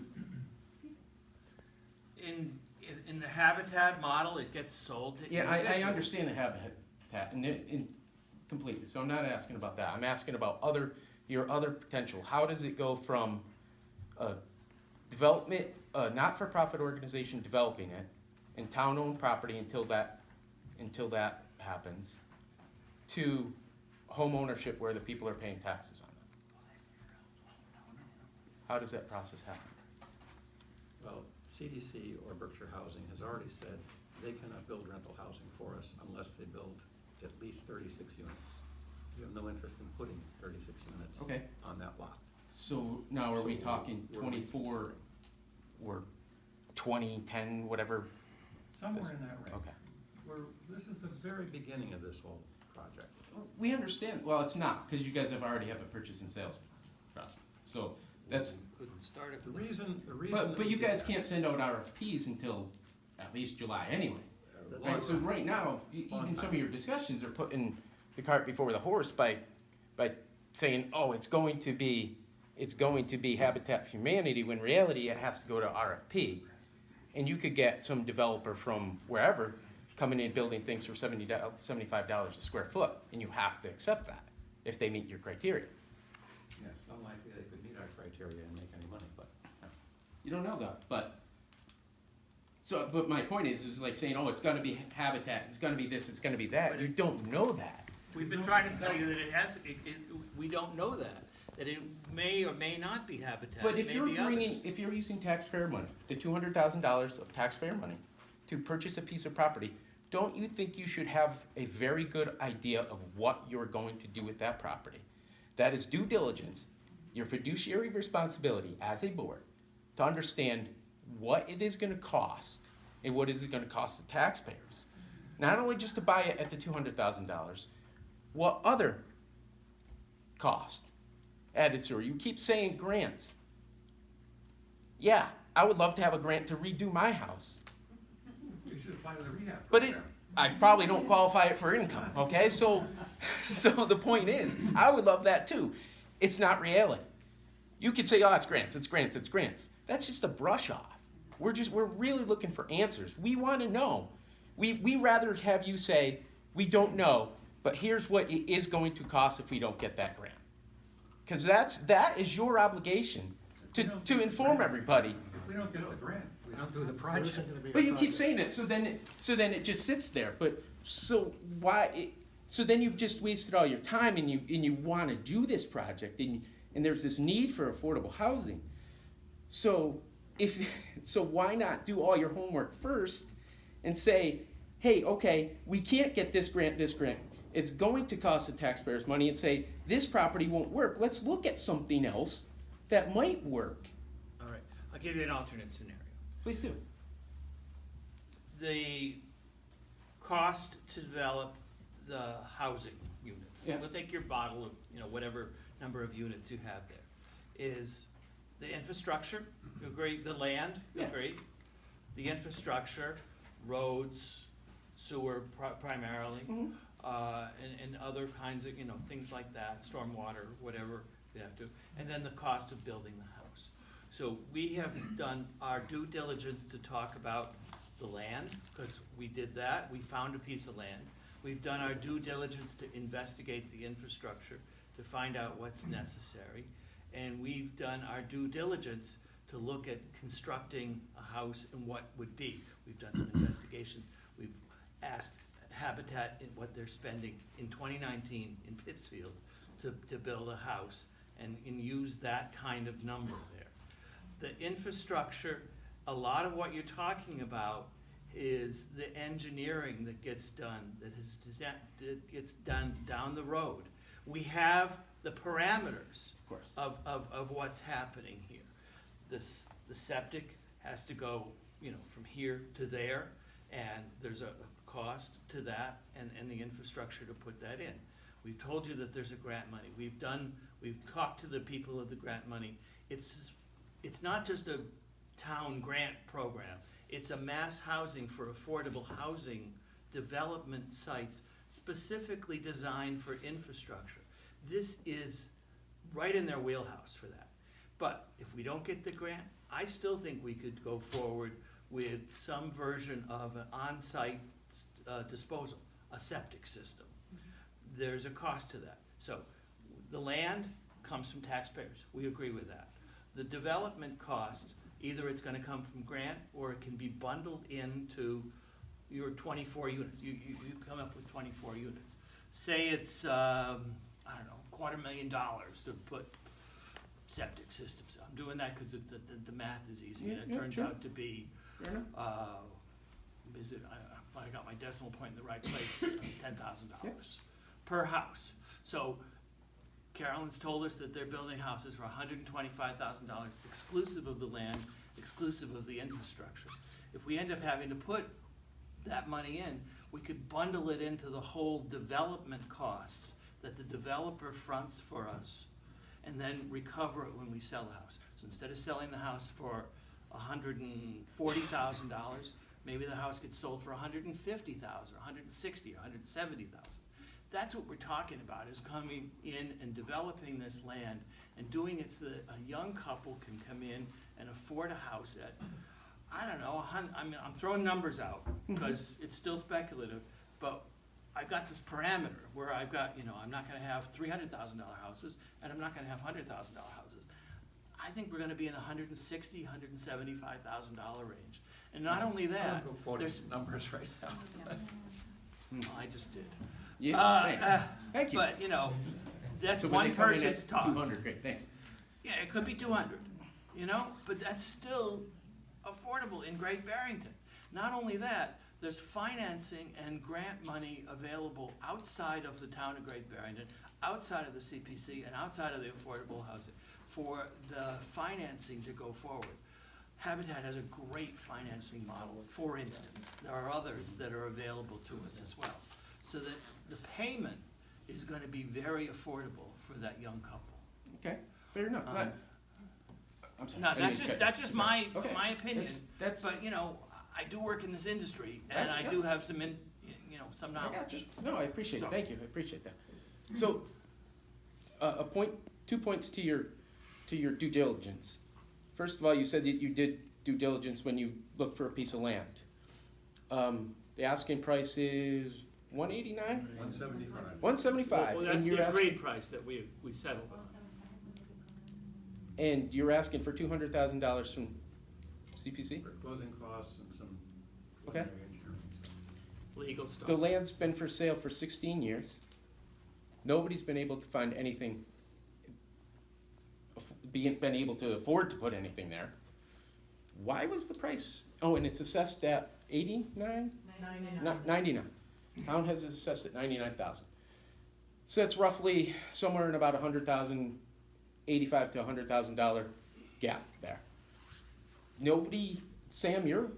in the Habitat model, it gets sold to yeah, individuals. I understand the habitat, and completely, so I'm not asking about that. I'm asking about your other potential. How does it go from a development, a not-for-profit organization developing it, in town-owned property until that happens, to home ownership where the people are paying taxes on it? How does that process happen? Well, CDC or Berkshire Housing has already said they cannot build rental housing for us unless they build at least 36 units. We have no interest in putting 36 units Okay. on that lot. So now are we So talking we're 24 or 20, 10, whatever? Somewhere in that range. Okay. This is the very beginning of this whole project. We understand, well, it's not, because you guys already have a purchase and sales process. So that's, We couldn't start it. The reason but that you we did guys that- can't send out RFPs until at least July anyway. Long Right, so time. right now, Long even some time. of your discussions are putting the cart before the horse by saying, oh, it's going to be Habitat for Humanity, when in reality it has to go to RFP. And you could get some developer from wherever coming in building things for $75 a square foot, and you have to accept that if they meet your criteria. Yes, unlikely they could meet our criteria and make any money, but. You don't know that, but my point is like saying, oh, it's gonna be Habitat, it's gonna be this, it's gonna be that. You don't know that. We've been trying to tell you that we don't know that it may or may not be Habitat, But it if may you're be others. if you're using taxpayer money, the $200,000 of taxpayer money to purchase a piece of property, don't you think you should have a very good idea of what you're going to do with that property? That is due diligence, your fiduciary responsibility as a board, to understand what it is gonna cost and what is it gonna cost the taxpayers. Not only just to buy it at the $200,000, what other cost added to it? You keep saying grants. Yeah, I would love to have a grant to redo my house. You should apply to the rehab But program. I probably don't qualify it for income, okay? So the point is, I would love that too. It's not reality. You could say, oh, it's grants, it's grants, it's grants. That's just a brush off. We're really looking for answers. We want to know. We rather have you say, we don't know, but here's what it is going to cost if we don't get that grant. Because that is your obligation to inform everybody. If we don't get the grant, we don't do the project. But you keep saying it, so then it just sits there. But so why? So then you've just wasted all your time, and you want to do this project, and there's this need for affordable housing. So why not do all your homework first, and say, hey, okay, we can't get this grant. It's going to cost the taxpayers money, and say this property won't work. Let's look at something else that might work. All right, I'll give you an alternate scenario. Please do. The cost to develop the housing units. Yeah. We'll take your model of, whatever number of units you have there. Is the infrastructure, you agree, the land, you Yeah. agree? The infrastructure, roads, sewer primarily, Mhm. and other kinds of, things like that, stormwater, whatever you have to, and then the cost of building the house. So we have done our due diligence to talk about the land, because we did that, we found a piece of land. We've done our due diligence to investigate the infrastructure, to find out what's necessary. And we've done our due diligence to look at constructing a house and what would be. We've done some investigations. We've asked Habitat in what they're spending in 2019 in Pittsfield to build a house and use that kind of number there. The infrastructure, a lot of what you're talking about is the engineering that gets done, that gets done down the road. We have the parameters of what's happening here. The septic has to go, from here to there, and there's a cost to that and the infrastructure to put that in. We've told you that there's a grant money. We've talked to the people of the grant money. It's not just a town grant program. It's a mass housing for affordable housing development sites specifically designed for infrastructure. This is right in their wheelhouse for that. But if we don't get the grant, I still think we could go forward with some version of an on-site disposal, a septic system. There's a cost to that. So the land comes from taxpayers. We agree with that. The development cost, either it's going to come from grant or it can be bundled into your 24 units. You come up with 24 units. Say it's, $250,000 to put septic systems. I'm doing that because the math is easy. And it turns out to be, I got my decimal point in the right place, $10,000 per house. So Carolyn's told us that they're building houses for $125,000 exclusive of the land, exclusive of the infrastructure. If we end up having to put that money in, we could bundle it into the whole development costs that the developer fronts for us and then recover it when we sell the house. So instead of selling the house for $140,000, maybe the house gets sold for $150,000, $160,000, $170,000. That's what we're talking about, is coming in and developing this land and doing it so that a young couple can come in and afford a house at, I don't know, I'm throwing numbers out because it's still speculative, but I've got this parameter where I've got, I'm not gonna have $300,000 houses and I'm not gonna have $100,000 houses. I think we're gonna be in $160,000, $175,000 range. And not only that, there's numbers right now. Well, I just did. Yeah, thanks. Thank you. But, that's So when one they come in person's at talk. 200, great, thanks. Yeah, it could be 200, but that's still affordable in Great Barrington. Not only that, there's financing and grant money available outside of the town of Great Barrington, outside of the CPC, and outside of the affordable housing for the financing to go forward. Habitat has a great financing model, for instance. There are others that are available to us as well. So that the payment is going to be very affordable for that young couple. Okay, fair enough. I'm sorry. No, I didn't mean to that's just my Okay. opinion. That's But I do work in this industry, and I do have some some I got knowledge. you. No, I appreciate So- it. Thank you. I appreciate that. So, 2 points to your due diligence. First of all, you said that you did due diligence when you looked for a piece of land. The asking price is $189? $175. $175. Well, and that's you're the asking, agreed price that we settled on. and you're asking for $200,000 from CPC? For closing costs and some. Okay. Legal stuff. The land's been for sale for 16 years. Nobody's been able to find anything, been able to afford to put anything there. Why was the price, and it's assessed at 89? 99. Town has it assessed at 99,000. So that's roughly somewhere in about $100,000, $85,000 to $100,000 gap there. Nobody, Sam, you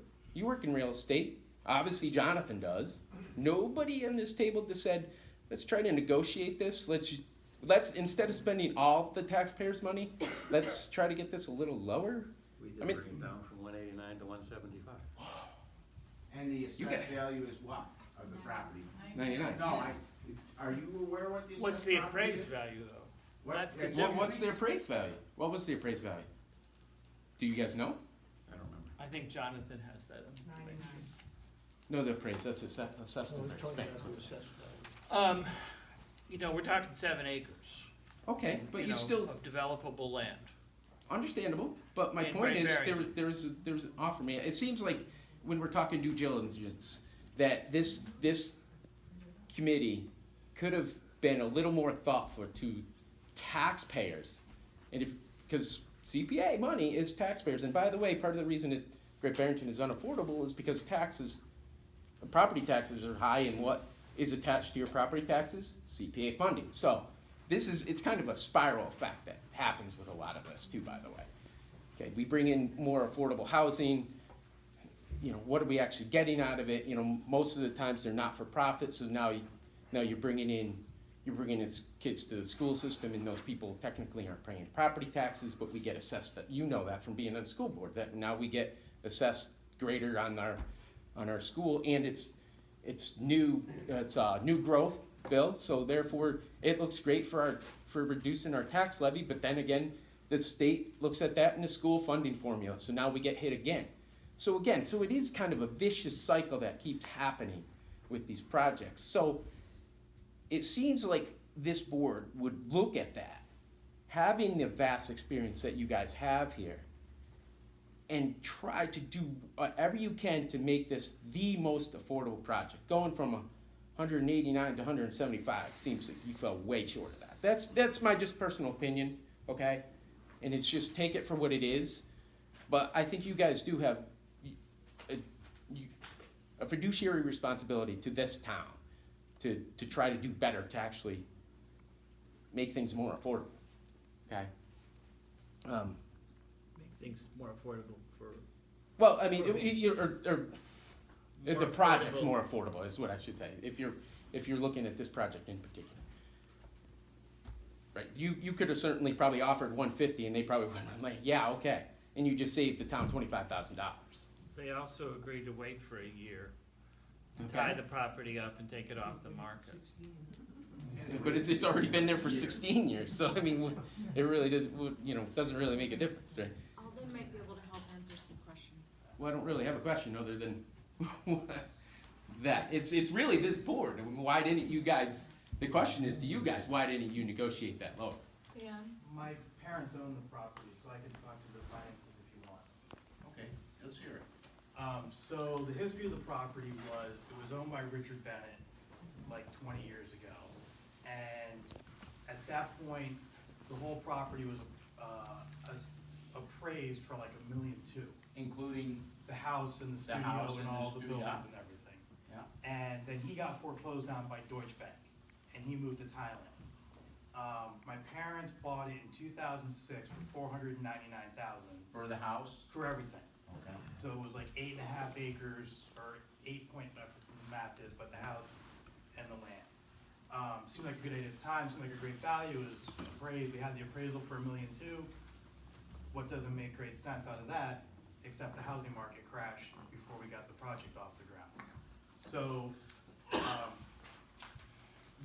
work in real estate. Obviously, Jonathan does. Nobody in this table just said, let's try to negotiate this. Let's instead of spending all the taxpayers' money, let's try to get this a little lower. We did bring it down from 189 to 175. And the assessed value is what, of the property? 99. No, are you aware what the assessed What's the property appraised is? value, though? What- That's the yeah, difference. What's the appraised value? What was the appraised value? Do you guys know? I don't remember. I think Jonathan has that information. No, the appraised. That's assessed appraised. Thanks. We're talking 7 acres. Okay, but you know, still, of developable land. understandable, but my And point Great is, Barrington. there was an offer made. It seems like when we're talking due diligence, that this committee could have been a little more thoughtful to taxpayers. And because CPA money is taxpayers, and by the way, part of the reason that Great Barrington is unaffordable is because property taxes are high, and what is attached to your property taxes? CPA funding. So it's kind of a spiral effect that happens with a lot of us too, by the way. Okay, we bring in more affordable housing. What are we actually getting out of it? Most of the times they're not for profit, so now you're bringing in kids to the school system, and those people technically aren't paying property taxes, but we get assessed. That from being on the school board, that now we get assessed greater on our school, and it's new growth build, so therefore it looks great for reducing our tax levy. But then again, the state looks at that in the school funding formula, so now we get hit again. So it is kind of a vicious cycle that keeps happening with these projects. So it seems like this board would look at that, having the vast experience that you guys have here, and try to do whatever you can to make this the most affordable project. Going from 189 to 175 seems like you fell way short of that. That's my just personal opinion, okay? And it's just take it for what it is. But I think you guys do have a fiduciary responsibility to this town to try to do better to actually make things more affordable, okay? Make things more affordable for. Well, I mean, the More project's affordable. more affordable is what I should say, if you're looking at this project in particular. Right, you could have certainly probably offered 150 and they probably would have been like, yeah, okay, and you just saved the town $25,000. They also agreed to wait for a year to Okay. tie the property up and take it off the market. But it's already been there for 16 years, so I mean, it really doesn't really make a difference, right? Alden might be able to help answer some questions. Well, I don't really have a question other than that. It's really this board. Why didn't you guys, the question is to you guys, why didn't you negotiate that lower? Dan? My parents own the property, so I can talk to the finances if you want. Okay, let's hear it. So the history of the property was, it was owned by Richard Bennett like 20 years ago. And at that point, the whole property was appraised for like $1.2 million. Including The house and the the house studio and and all the the studio, buildings yeah. and everything. Yeah. And then he got foreclosed on by Deutsche Bank, and he moved to Thailand. My parents bought it in 2006 for $499,000 for the house? for everything. Okay. So it was like 8.5 acres, or 8 point, I forget what the math is, but the house and the land. Seemed like a good idea at the time, seemed like a great value, it was appraised, we had the appraisal for $1.2 million. What doesn't make great sense out of that, except the housing market crashed before we got the project off the ground. So,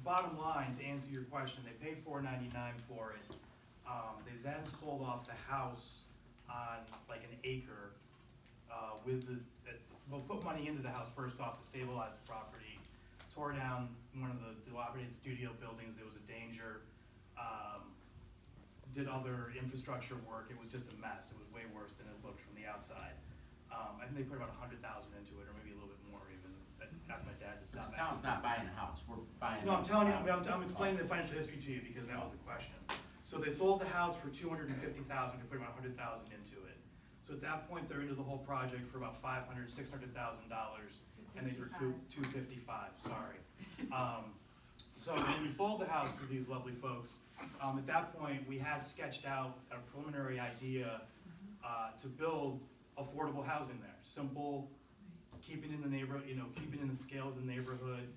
bottom line, to answer your question, they paid $499 for it. They then sold off the house on like an acre, put money into the house first off to stabilize the property, tore down one of the dilapidated studio buildings, there was a danger, did other infrastructure work, it was just a mess, it was way worse than it looked from the outside. I think they put about $100,000 into it, or maybe a little bit more even, after my dad to stop. The town's not buying a house, we're buying. No, I'm telling you, I'm explaining the financial history to you because that was the question. So they sold the house for $250,000, to put about $100,000 into it. So at that point, they're into the whole project for about $500,000, $600,000, and they recouped $255,000, sorry. So when we sold the house to these lovely folks, at that point, we had sketched out a preliminary idea to build affordable housing there. Simple, keeping in the neighborhood, keeping in the scale of the neighborhood,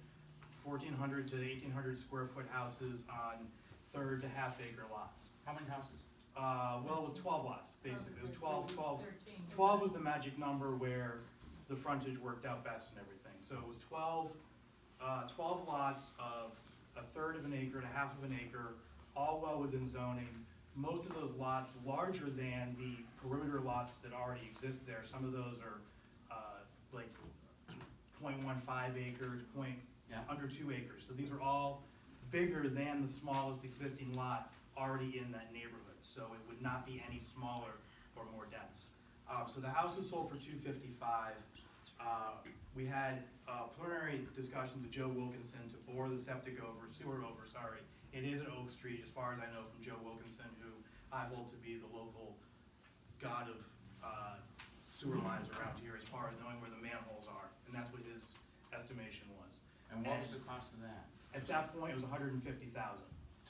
1,400 to 1,800 square foot houses on third to half acre lots. How many houses? Well, it was 12 lots, basically. It was 12 was the magic number where the frontage worked out best and everything. So it was 12 lots of a third of an acre to half of an acre, all well within zoning. Most of those lots larger than the perimeter lots that already exist there. Some of those are like 0.15 acres, under 2 acres. So these are all bigger than the smallest existing lot already in that neighborhood, so it would not be any smaller or more dense. So the house was sold for $255. We had preliminary discussions with Joe Wilkinson to bore the sewer over, sorry. It is at Oak Street, as far as I know from Joe Wilkinson, who I hold to be the local god of sewer lines around here, as far as knowing where the manholes are, and that's what his estimation was. And what was the cost of that? At that point, it was $150,000.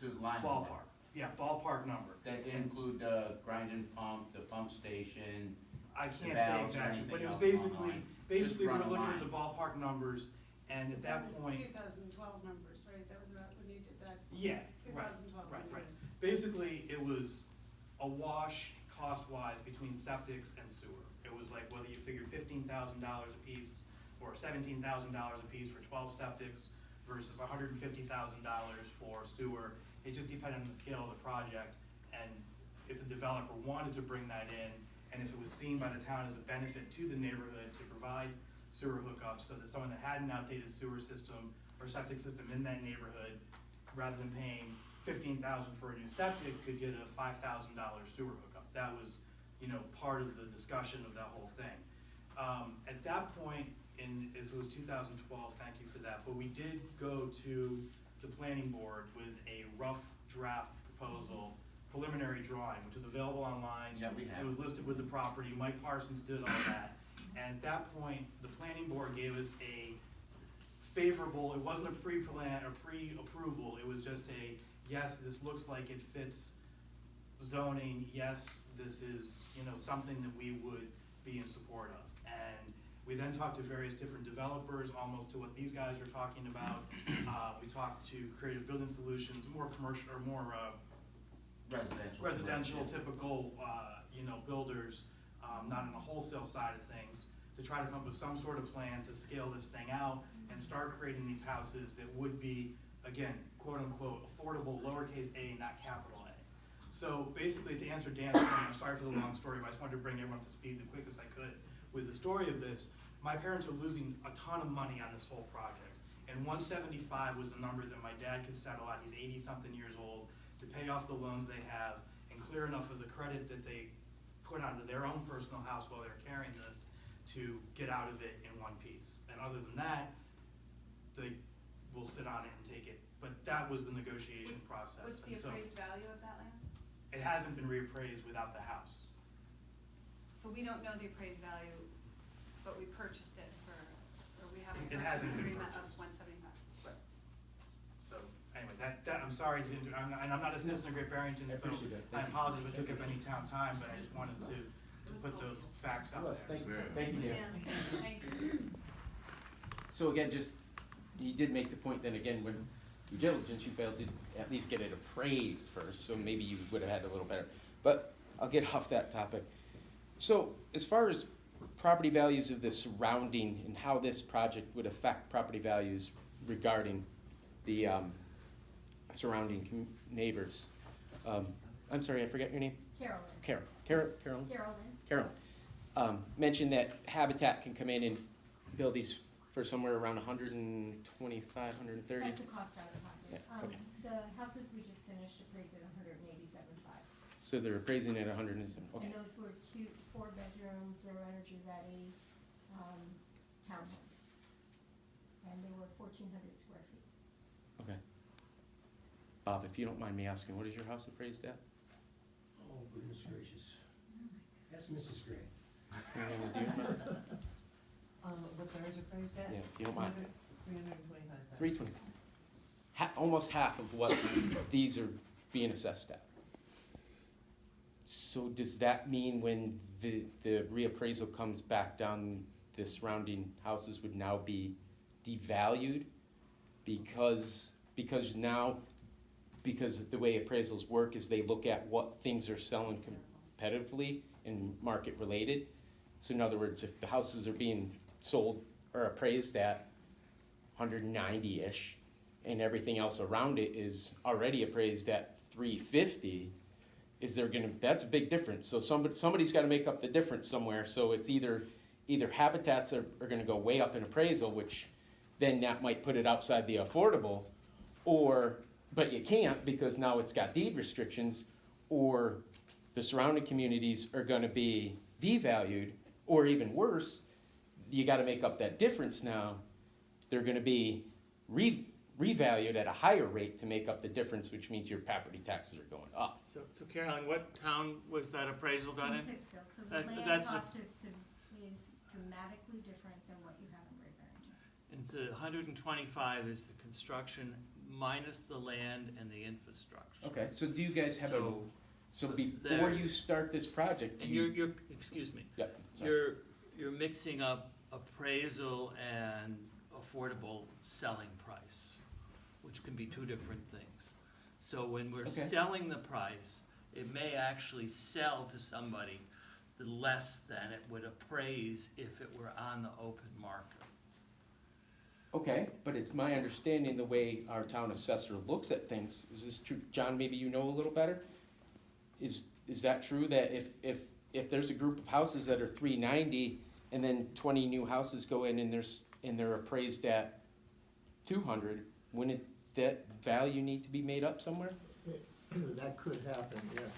To line the Ballpark, yeah, ballpark number. That didn't include the grinding pump, the pump station? I the can't say valves or exactly, but anything it was else along the line? basically Just we're run a looking at line. the ballpark numbers, and at that point, 2012 numbers, right? That was about when you did that. yeah, right, 2012 right, right. numbers. Basically, it was a wash cost-wise between septics and sewer. It was like whether you figured $15,000 a piece or $17,000 a piece for 12 septics versus $150,000 for sewer. It just depended on the scale of the project, and if the developer wanted to bring that in, and if it was seen by the town as a benefit to the neighborhood to provide sewer hookups, so that someone that had an outdated sewer system or septic system in that neighborhood, rather than paying $15,000 for a new septic, could get a $5,000 sewer hookup. That was, part of the discussion of that whole thing. At that point, it was 2012, thank you for that, but we did go to the planning board with a rough draft proposal, preliminary drawing, which is available online. Yeah, we have. It was listed with the property, Mike Parsons did all that. And at that point, the planning board gave us a favorable, it wasn't a pre-plan or pre-approval, it was just a, yes, this looks like it fits zoning, yes, this is, something that we would be in support of. And we then talked to various different developers, almost to what these guys are talking about. We talked to Creative Building Solutions, more commercial, or more, residential, typical, builders, not on the wholesale side of things, to try to come up with some sort of plan to scale this thing out and start creating these houses that would be, again, quote unquote, affordable, lowercase a, not capital A. So basically, to answer Dan's point, I'm sorry for the long story, but I just wanted to bring everyone to speed the quickest I could with the story of this. My parents are losing a ton of money on this whole project, and 175 was the number that my dad could settle at. He's 80-something years old, to pay off the loans they have and clear enough of the credit that they put onto their own personal house while they're carrying this to get out of it in one piece. And other than that, they will sit on it and take it. But that was the negotiation process. What's the And so appraised value of that land? it hasn't been reappraised without the house. So we don't know the appraised value, but we purchased it for, or we have a It purchase hasn't been agreement of purchased. 175. So anyway, that I'm sorry to and I'm not a citizen of Great Barrington, I so appreciate that. I apologize if it took up any town time, but I just wanted to put those facts out there. Thank you, Dan. Yeah, thank you. So again, you did make the point then again, when due diligence, you failed to at least get it appraised first, so maybe you would have had a little better. But I'll get off that topic. So as far as property values of the surrounding and how this project would affect property values regarding the surrounding neighbors. I'm sorry, I forget your name? Carolyn. Carolyn. Mentioned that Habitat can come in and build these for somewhere around 125, 130. That's the cost out of pocket. Yeah, okay. The houses we just finished appraised at 187.5. So they're appraising at 107. Okay. And those were 4 bedrooms, zero energy ready, townhomes. And they were 1,400 square feet. Okay. Bob, if you don't mind me asking, what is your house appraised at? Oh, goodness gracious. That's Mrs. Gray. What's ours appraised at? Yeah, if you don't mind. 325,000. 320. Almost half of what these are being assessed at. So does that mean when the reappraisal comes back down, the surrounding houses would now be devalued? Because the way appraisals work is they look at what things are selling competitively and market related. So in other words, if the houses are being sold or appraised at 190-ish and everything else around it is already appraised at 350, that's a big difference. So somebody's got to make up the difference somewhere. So it's either Habitats are going to go way up in appraisal, which then that might put it outside the affordable, or But you can't because now it's got deed restrictions, or the surrounding communities are gonna be devalued, or even worse, you gotta make up that difference now. They're gonna be revalued at a higher rate to make up the difference, which means your property taxes are going up. So Carolyn, what town was that appraisal done in? Pittsfield, so the That- land that's a- cost is dramatically different than what you have in Great Barrington. And the 125 is the construction minus the land and the infrastructure. Okay, so do you guys have so before there- you start this project, do And you? you're, excuse me, Yeah, sorry. you're mixing up appraisal and affordable selling price, which can be two different things. So when we're Okay. selling the price, it may actually sell to somebody less than it would appraise if it were on the open market. Okay, but it's my understanding the way our town assessor looks at things, is this true? John, maybe you know a little better? Is that true, that if there's a group of houses that are 390 and then 20 new houses go in and they're appraised at 200, wouldn't that value need to be made up somewhere? That could happen, yes.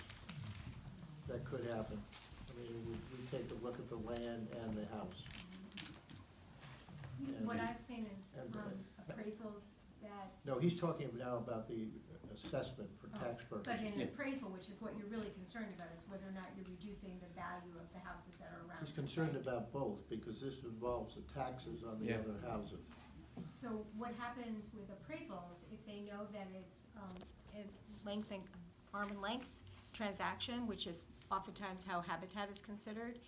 That could happen. I mean, we take a look at the land and the house. And What the- I've seen is and, appraisals that, No, he's talking now about the assessment for tax but purposes. in appraisal, which is what you're really concerned about, is whether or not you're reducing the value of the houses that are around. He's you, concerned right? about both, because this involves the taxes on the Yeah. other housing. So what happens with appraisals, if they know that it's a length and arm and length transaction, which is oftentimes how Habitat is considered,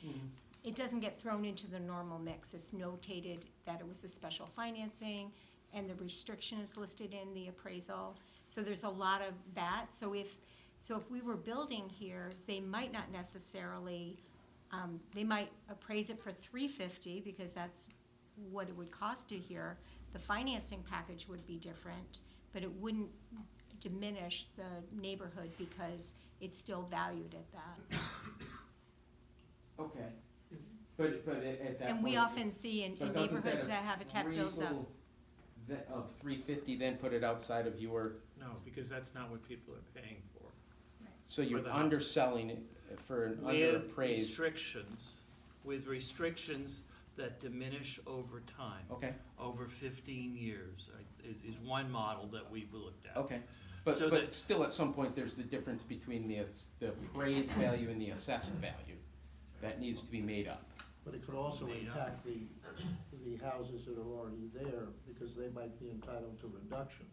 it doesn't get thrown into the normal mix. It's notated that it was a special financing, and the restriction is listed in the appraisal. So there's a lot of that. So if we were building here, they might not necessarily, they might appraise it for $350 because that's what it would cost to here. The financing package would be different, but it wouldn't diminish the neighborhood because it's still valued at that. Okay, but at that point. And we often see in but doesn't neighborhoods that Habitat builds up. appraisal of 350 then put it outside of your, No, because that's not what people are paying for. so you're the house. underselling it for an With underappraised. restrictions that diminish over time. Okay, Over 15 years is one model that we've looked at. okay, but So but that- still at some point there's the difference between the appraised value and the assessed value. That needs to be made up. But it could also Made up. impact the houses that are already there, because they might be entitled to reductions.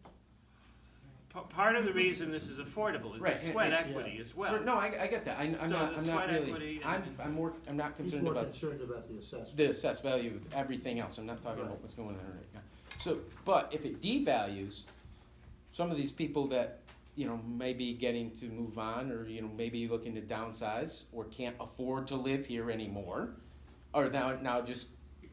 Part of the reason this is affordable is Right, the sweat yeah. equity as well. No, I get that. I'm So not. the I'm sweat not really. equity I'm not He's concerned more about concerned about the assessment. the assessed value of everything else. I'm not talking about Right. what's going on right now. So, but if it devalues, some of these people that, may be getting to move on, or, maybe looking to downsize, or can't afford to live here anymore, are now just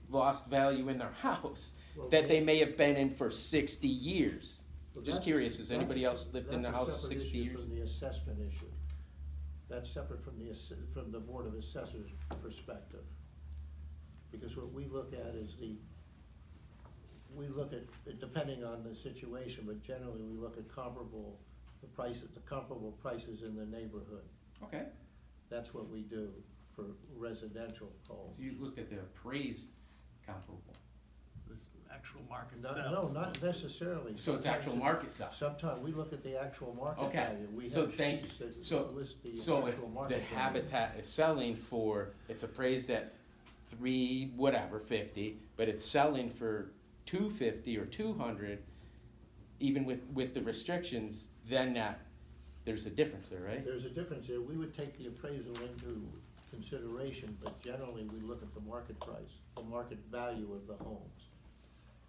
lost value in their house Well, that they may have been in for 60 years. Well, Just that's- curious, has that's- anybody else lived in the house 60 That's a separate years? issue from the assessment issue. That's separate from from the Board of Assessors' perspective. Because what we look at is we look at, depending on the situation, but generally we look at the comparable prices in the neighborhood. Okay. That's what we do for residential homes. You looked at the appraised comparable. Actual market No, sales. not necessarily. So it's actual market size. Sometimes we look at the actual market Okay, value. We so have thank sheets you. that So, list the so if actual the market value. Habitat is selling for, it's appraised at 50, but it's selling for 250 or 200, even with the restrictions, then there's a difference there, right? There's a difference there. We would take the appraisal into consideration, but generally we look at the market price, the market value of the homes.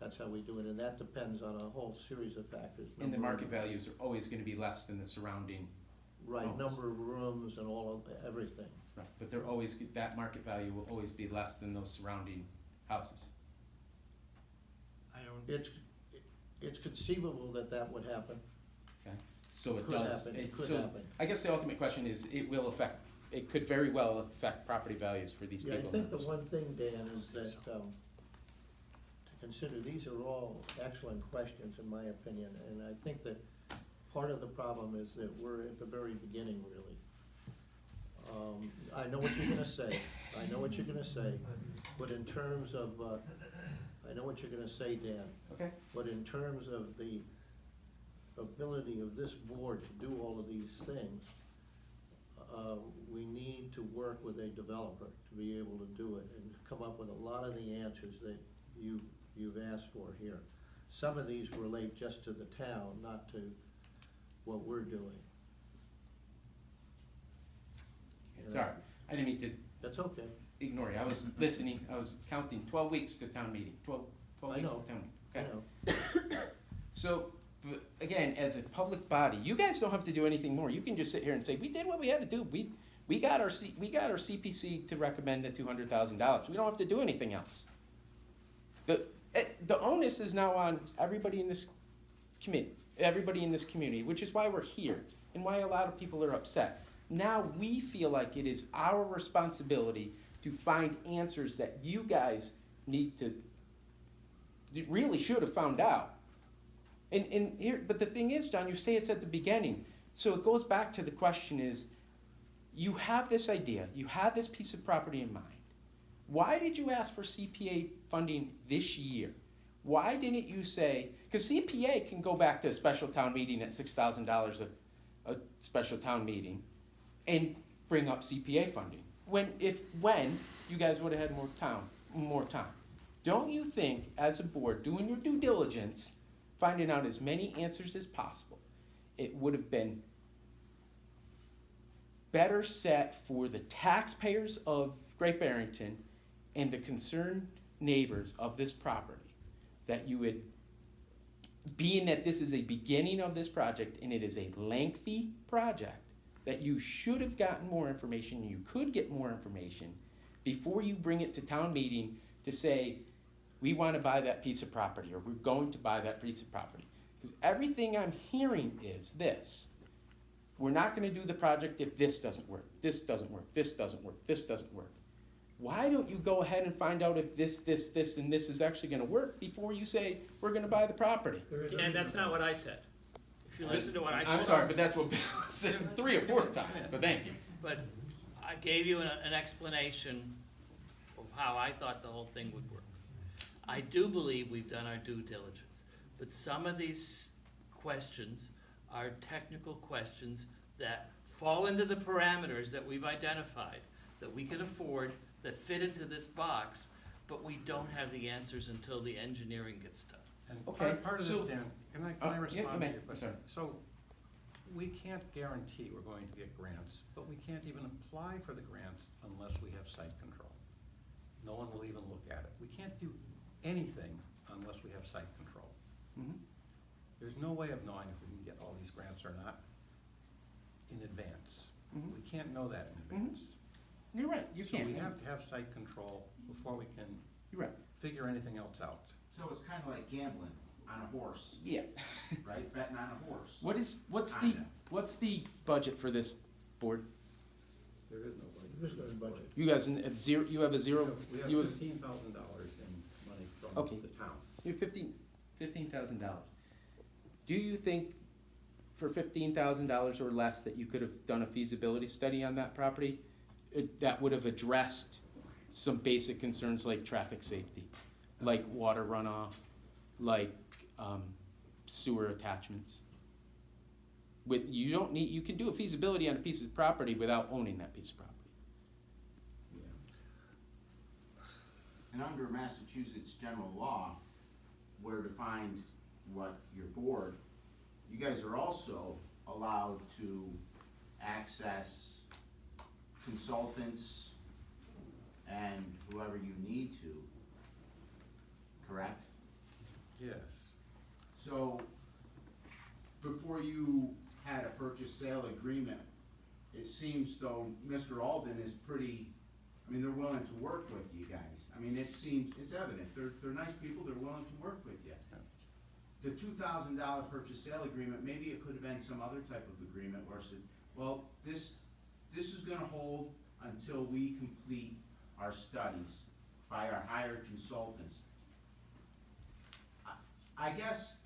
That's how we do it, and that depends on a whole series of factors. And the market values are always gonna be less than the surrounding, Right, homes. number of rooms and everything. right, but that market value will always be less than those surrounding houses. I don't, It's conceivable that would happen. Okay, so it Could does. happen, it could so happen. I guess the ultimate question is, it could very well affect property values for these Yeah, people. I think the one thing, Dan, is that, to consider, these are all excellent questions in my opinion, and I think that part of the problem is that we're at the very beginning, really. I know what you're gonna say, but in terms of, I know what you're gonna say, Dan. Okay. But in terms of the ability of this board to do all of these things, we need to work with a developer to be able to do it and come up with a lot of the answers that you've asked for here. Some of these relate just to the town, not to what we're doing. Sorry, I didn't mean to That's okay. ignore you. I was listening, I was counting 12 weeks to town meeting, 12 I weeks know. to town I meeting. know. Okay. So, but again, as a public body, you guys don't have to do anything more. You can just sit here and say, we did what we had to do. We got our CPC to recommend the $200,000. We don't have to do anything else. The onus is now on everybody in this community, which is why we're here and why a lot of people are upset. Now we feel like it is our responsibility to find answers that you guys need to, you really should have found out. And here, but the thing is, John, you say it's at the beginning. So it goes back to the question is, you have this idea, you have this piece of property in mind. Why did you ask for CPA funding this year? Why didn't you say, because CPA can go back to a special town meeting at $6,000 a special town meeting and bring up CPA funding. When you guys would have had more time. Don't you think, as a board, doing your due diligence, finding out as many answers as possible, it would have been better set for the taxpayers of Great Barrington and the concerned neighbors of this property that you would, being that this is a beginning of this project and it is a lengthy project, that you should have gotten more information, you could get more information before you bring it to town meeting to say, we want to buy that piece of property, or we're going to buy that piece of property. Because everything I'm hearing is this: we're not going to do the project if this doesn't work, this doesn't work, this doesn't work, this doesn't work. Why don't you go ahead and find out if this, and this is actually going to work before you say, we're going to buy the property? And that's not what I said. If you listen to what I said. I'm sorry, but that's what Bill said 3 or 4 times, but thank you. But I gave you an explanation of how I thought the whole thing would work. I do believe we've done our due diligence, but some of these questions are technical questions that fall into the parameters that we've identified, that we can afford, that fit into this box, but we don't have the answers until the engineering gets done. And Okay, part of so- this, Dan, can I yeah, respond you to may. your question? Sorry. So, we can't guarantee we're going to get grants, but we can't even apply for the grants unless we have site control. No one will even look at it. We can't do anything unless we have site control. Mhm. There's no way of knowing if we can get all these grants or not in advance. Mhm. We can't know that in advance. You're right, you So can't. we have to have site control before we can You're right. figure anything else out. So it's kind of like gambling on a horse, Yeah. right? Betting on a horse. What's the budget for this board? There is no budget. There's no budget. You guys have zero. You have a zero. We You have have $15,000 in money from Okay. the town. you have $15,000. Do you think for $15,000 or less that you could have done a feasibility study on that property that would have addressed some basic concerns like traffic safety, like water runoff, like sewer attachments? You can do a feasibility on a piece of property without owning that piece of property. And under Massachusetts general law, where to find what your board, you guys are also allowed to access consultants and whoever you need to, correct? Yes. So, before you had a purchase sale agreement, it seems though Mr. Alden is pretty, I mean, they're willing to work with you guys. I mean, it seems, it's evident, they're nice people, they're willing to work with you. The $2,000 purchase sale agreement, maybe it could have been some other type of agreement where it said, well, this is gonna hold until we complete our studies by our hired consultants. I guess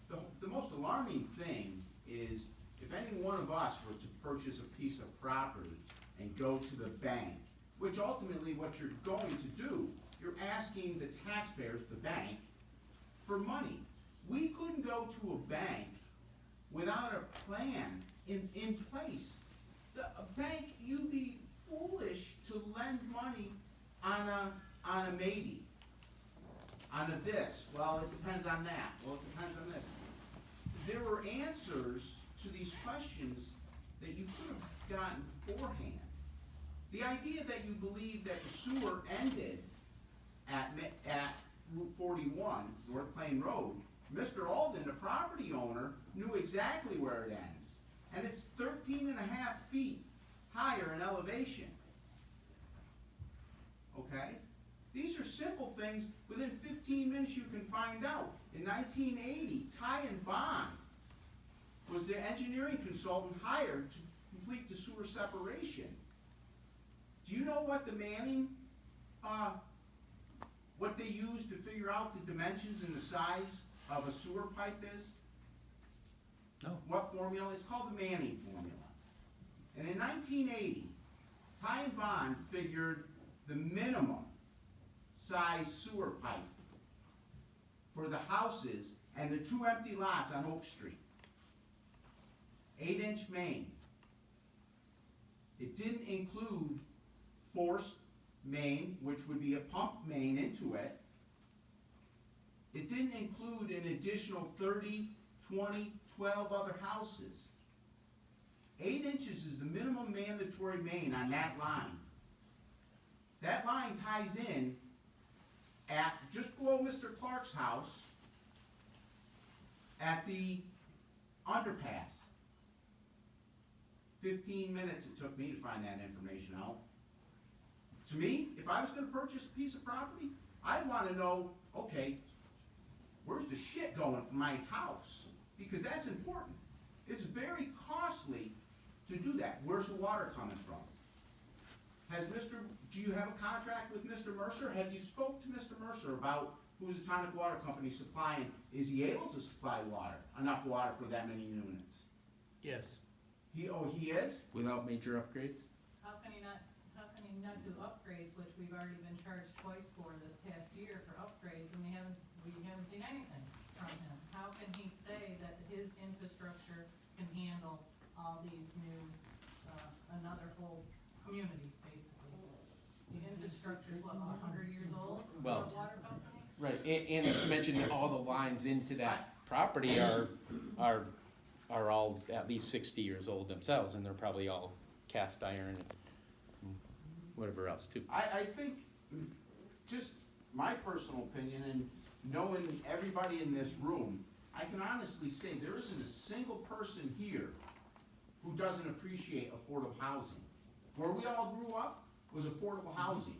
the most alarming thing is, if any one of us were to purchase a piece of property and go to the bank, which ultimately what you're going to do, you're asking the taxpayers, the bank, for money. We couldn't go to a bank without a plan in place. A bank, you'd be foolish to lend money on a maybe, on a this, well, it depends on that, well, it depends on this. There were answers to these questions that you could have gotten beforehand. The idea that you believe that the sewer ended at Route 41, North Plain Road, Mr. Alden, the property owner, knew exactly where it ends. And it's 13 and a half feet higher in elevation. Okay? These are simple things, within 15 minutes you can find out. In 1980, Ty and Bond was the engineering consultant hired to complete the sewer separation. Do you know what the Manning, what they used to figure out the dimensions and the size of a sewer pipe is? No. What formula? It's called the Manning formula. And in 1980, Ty and Bond figured the minimum size sewer pipe for the houses and the 2 empty lots on Oak Street. 8-inch main. It didn't include forced main, which would be a pump main into it. It didn't include an additional 30, 20, 12 other houses. 8 inches is the minimum mandatory main on that line. That line ties in at just below Mr. Clark's house at the underpass. 15 minutes it took me to find that information out. To me, if I was gonna purchase a piece of property, I'd wanna know, okay, where's the shit going from my house? Because that's important. It's very costly to do that. Where's the water coming from? Do you have a contract with Mr. Mercer? Have you spoke to Mr. Mercer about who's the Tonic Water Company supplying? Is he able to supply water, enough water for that many units? Yes. He is? Without major upgrades? How can he not do upgrades, which we've already been charged twice for this past year for upgrades, and we haven't seen anything from him? How can he say that his infrastructure can handle all these new, another whole community, basically? The infrastructure is what, 100 years old for Well, a water company? Right, and you mentioned that all the lines into that property are all at least 60 years old themselves, and they're probably all cast iron and whatever else too. I think, just my personal opinion, and knowing everybody in this room, I can honestly say there isn't a single person here who doesn't appreciate affordable housing. Where we all grew up was affordable housing.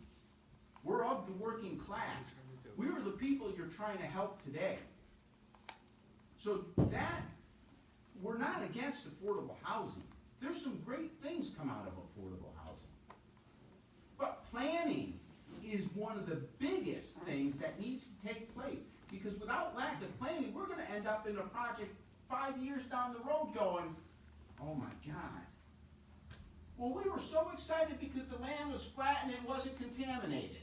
We're of the working class. We are the people you're trying to help today. So that, we're not against affordable housing. There's some great things come out of affordable housing. But planning is one of the biggest things that needs to take place. Because without lack of planning, we're gonna end up in a project 5 years down the road going, oh my God. Well, we were so excited because the land was flat and it wasn't contaminated.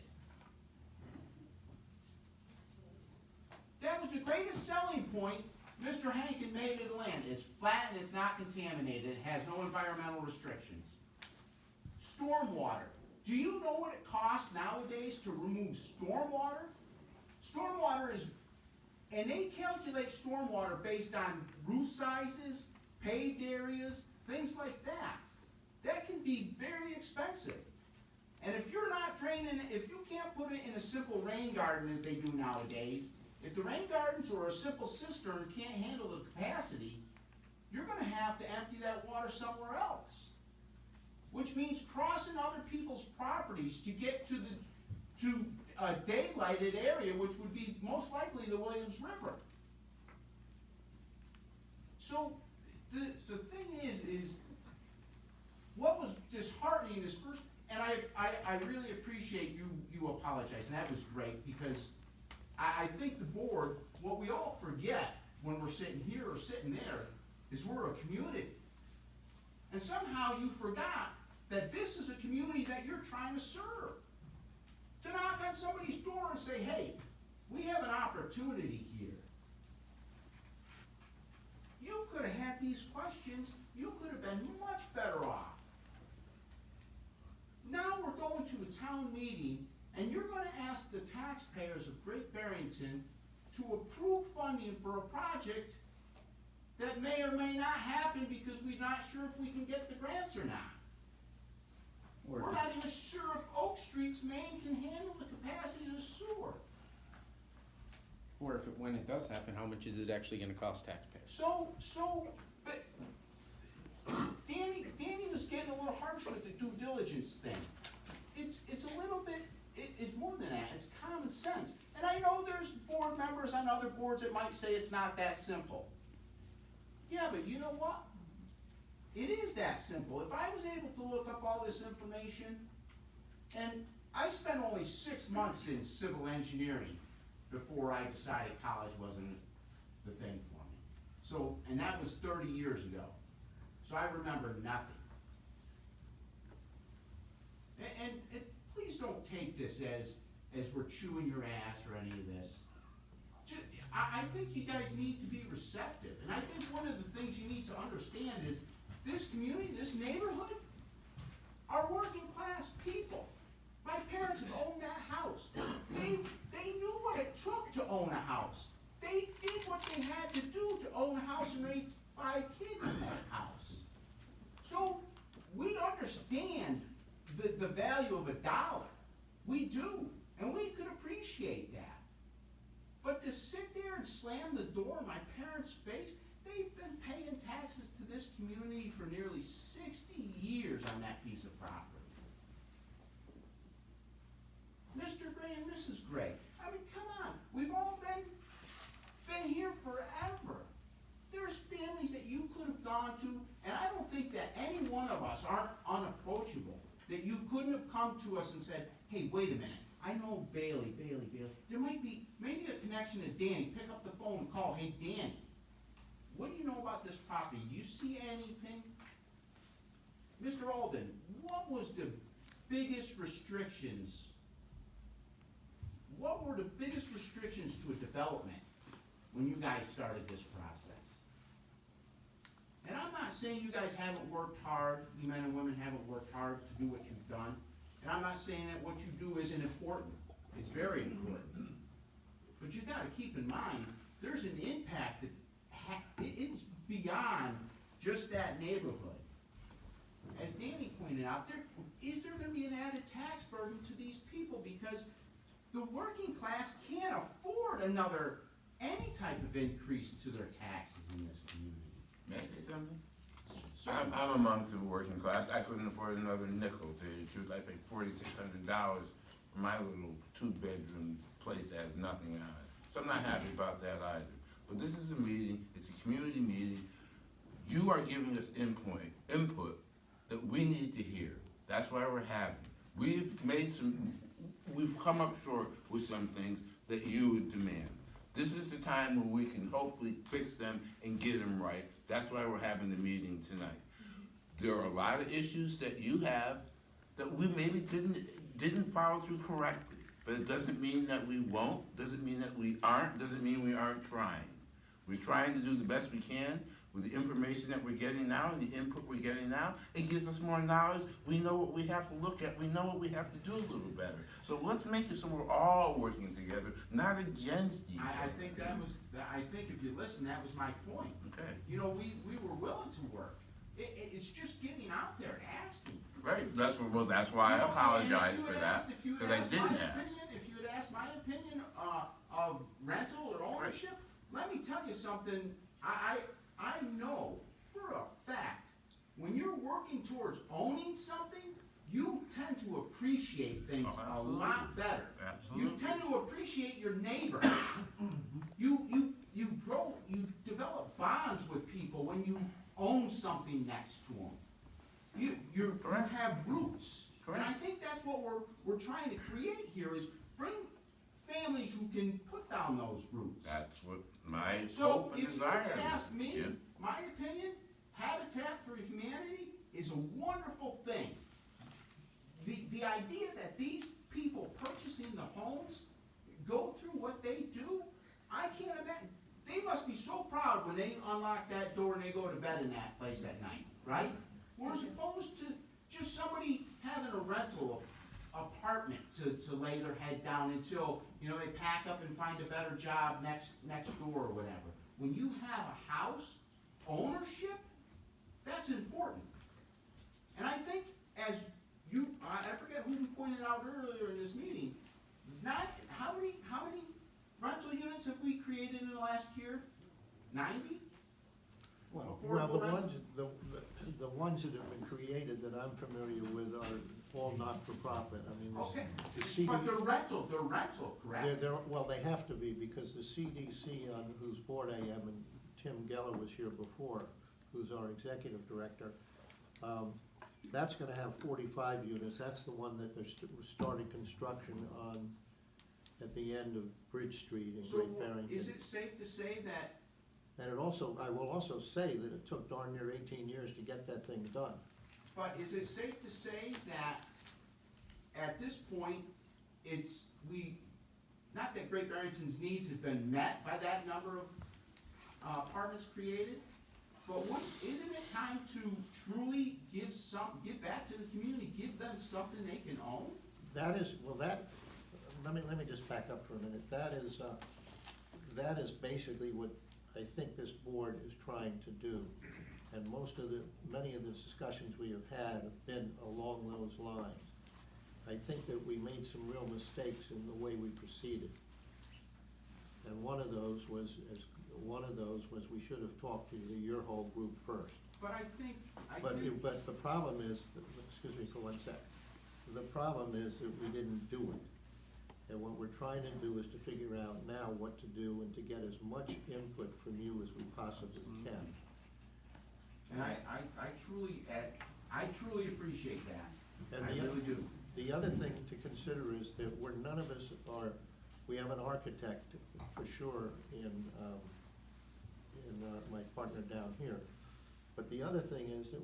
That was the greatest selling point Mr. Hankin made of the land. It's flat and it's not contaminated. It has no environmental restrictions. Stormwater. Do you know what it costs nowadays to remove stormwater? Stormwater is, and they calculate stormwater based on roof sizes, paved areas, things like that. That can be very expensive. And if you're not draining it, if you can't put it in a simple rain garden as they do nowadays, if the rain gardens or a simple cistern can't handle the capacity, you're gonna have to empty that water somewhere else. Which means crossing other people's properties to get to a daylighted area, which would be most likely the Williams River. So the thing is what was disheartening is first, and I really appreciate you apologizing. That was great, because I think the board, what we all forget when we're sitting here or sitting there, is we're a community. And somehow you forgot that this is a community that you're trying to serve. To knock on somebody's door and say, hey, we have an opportunity here. You could have had these questions, you could have been much better off. Now we're going to a town meeting, and you're gonna ask the taxpayers of Great Barrington to approve funding for a project that may or may not happen because we're not sure if we can get the grants or not. Or We're if not even sure if Oak Street's main can handle the capacity of the sewer. when it does happen, how much is it actually gonna cost taxpayers? But Danny was getting a little harsh with the due diligence thing. It's a little bit, it's more than that, it's common sense. And I know there's board members on other boards that might say it's not that simple. Yeah, but you know what? It is that simple. If I was able to look up all this information, and I spent only 6 months in civil engineering before I decided college wasn't the thing for me. So, and that was 30 years ago. So I remember nothing. And please don't take this as we're chewing your ass or any of this. I think you guys need to be receptive. And I think one of the things you need to understand is this community, this neighborhood, are working class people. My parents have owned that house. They knew what it took to own a house. They did what they had to do to own a house and raise 5 kids in that house. So we understand the value of a dollar. We do, and we could appreciate that. But to sit there and slam the door in my parents' face, they've been paying taxes to this community for nearly 60 years on that piece of property. Mr. Gray and Mrs. Gray, I mean, come on, we've all been here forever. There's families that you could have gone to, and I don't think that any one of us aren't unapproachable, that you couldn't have come to us and said, hey, wait a minute, I know Bailey. There might be maybe a connection to Danny. Pick up the phone and call, hey, Danny, what do you know about this property? Do you see anything? Mr. Alden, what was the biggest restrictions? What were the biggest restrictions to a development when you guys started this process? And I'm not saying you guys haven't worked hard, you men and women haven't worked hard to do what you've done. And I'm not saying that what you do isn't important. It's very important. But you gotta keep in mind, there's an impact that it's beyond just that neighborhood. As Danny pointed out, is there gonna be an added tax burden to these people because the working class can't afford any type of increase to their taxes in this community. May I say something? I'm amongst the working class. I couldn't afford another nickel, to tell you the truth. I paid $4,600 for my little 2-bedroom place that has nothing on it. So I'm not happy about that either. But this is a meeting, it's a community meeting. You are giving us input that we need to hear. That's why we're having. We've come up short with some things that you would demand. This is the time where we can hopefully fix them and get them right. That's why we're having the meeting tonight. There are a lot of issues that you have that we maybe didn't follow through correctly. But it doesn't mean that we won't, doesn't mean that we aren't, doesn't mean we aren't trying. We're trying to do the best we can with the information that we're getting now and the input we're getting now. It gives us more knowledge. We know what we have to look at. We know what we have to do a little better. So let's make it so we're all working together, not against each other. I think if you listen, that was my point. Okay. You know, we were willing to work. It's just getting out there and asking. Right, that's why I apologize for that, because I didn't ask. If you had asked my opinion of rental or ownership, let me tell you something. I know for a fact, when you're working towards owning something, you tend to appreciate things a lot better. Absolutely. You tend to appreciate your neighbor. You develop bonds with people when you own something next to them. You have roots. Correct. And I think that's what we're trying to create here is bring families who can put down those roots. That's what my So hope and if you desire were to is, ask me, Jim. my opinion, Habitat for Humanity is a wonderful thing. The idea that these people purchasing the homes go through what they do, I can't imagine. They must be so proud when they unlock that door and they go to bed in that place at night, right? We're supposed to just somebody having a rental apartment to lay their head down until, you know, they pack up and find a better job next door or whatever. When you have a house, ownership, that's important. And I think as you, I forget who pointed out earlier in this meeting, how many rental units have we created in the last year? 90? Well, Affordable the rentals? the ones that have been created that I'm familiar with are all not-for-profit. I mean, Okay, the CD. but they're rental, correct? Well, they have to be, because the CDC, on whose board I am, and Tim Geller was here before, who's our executive director, that's gonna have 45 units. That's the one that they're starting construction on at the end of Bridge Street in So Great Barrington. is it safe to say that, And I will also say that it took darn near 18 years to get that thing done. but is it safe to say that at this point, not that Great Barrington's needs have been met by that number of apartments created, but isn't it time to truly give back to the community, give them something they can own? Let me just back up for a minute. That is basically what I think this board is trying to do. And many of the discussions we have had have been along those lines. I think that we made some real mistakes in the way we proceeded. And one of those was we should have talked to your whole group first. But I think. But the problem is, excuse me for 1 sec, the problem is that we didn't do it. And what we're trying to do is to figure out now what to do and to get as much input from you as we possibly can. And I truly appreciate that. And I really do. The other thing to consider is that none of us we have an architect for sure in my partner down here. But the other thing is that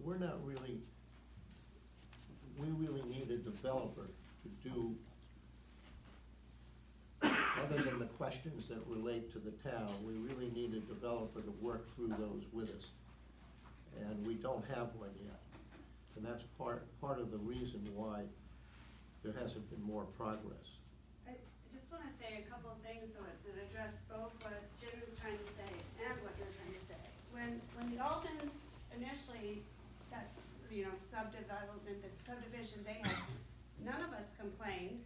we really need a developer to do, other than the questions that relate to the town, we really need a developer to work through those with us. And we don't have one yet. And that's part of the reason why there hasn't been more progress. I just want to say a couple of things that address both what Jim is trying to say and what you're trying to say. When the Altons initially, that, subdivision they had, none of us complained.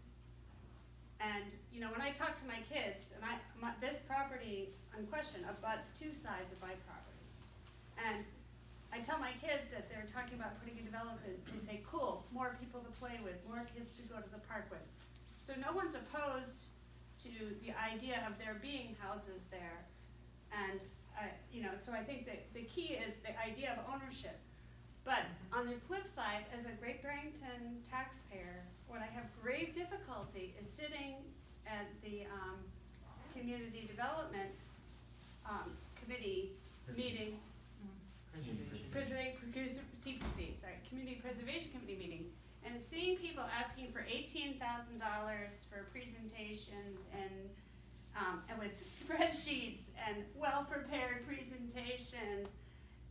And, when I talk to my kids, and this property, unquestioned, abuts two sides of my property. And I tell my kids that they're talking about putting a development, they say, cool, more people to play with, more kids to go to the park with. So no one's opposed to the idea of there being houses there. And, so I think that the key is the idea of ownership. But on the flip side, as a Great Barrington taxpayer, what I have grave difficulty is sitting at the Community Development Committee meeting, Community Preservation Committee meeting, and seeing people asking for $18,000 for presentations and with spreadsheets and well-prepared presentations,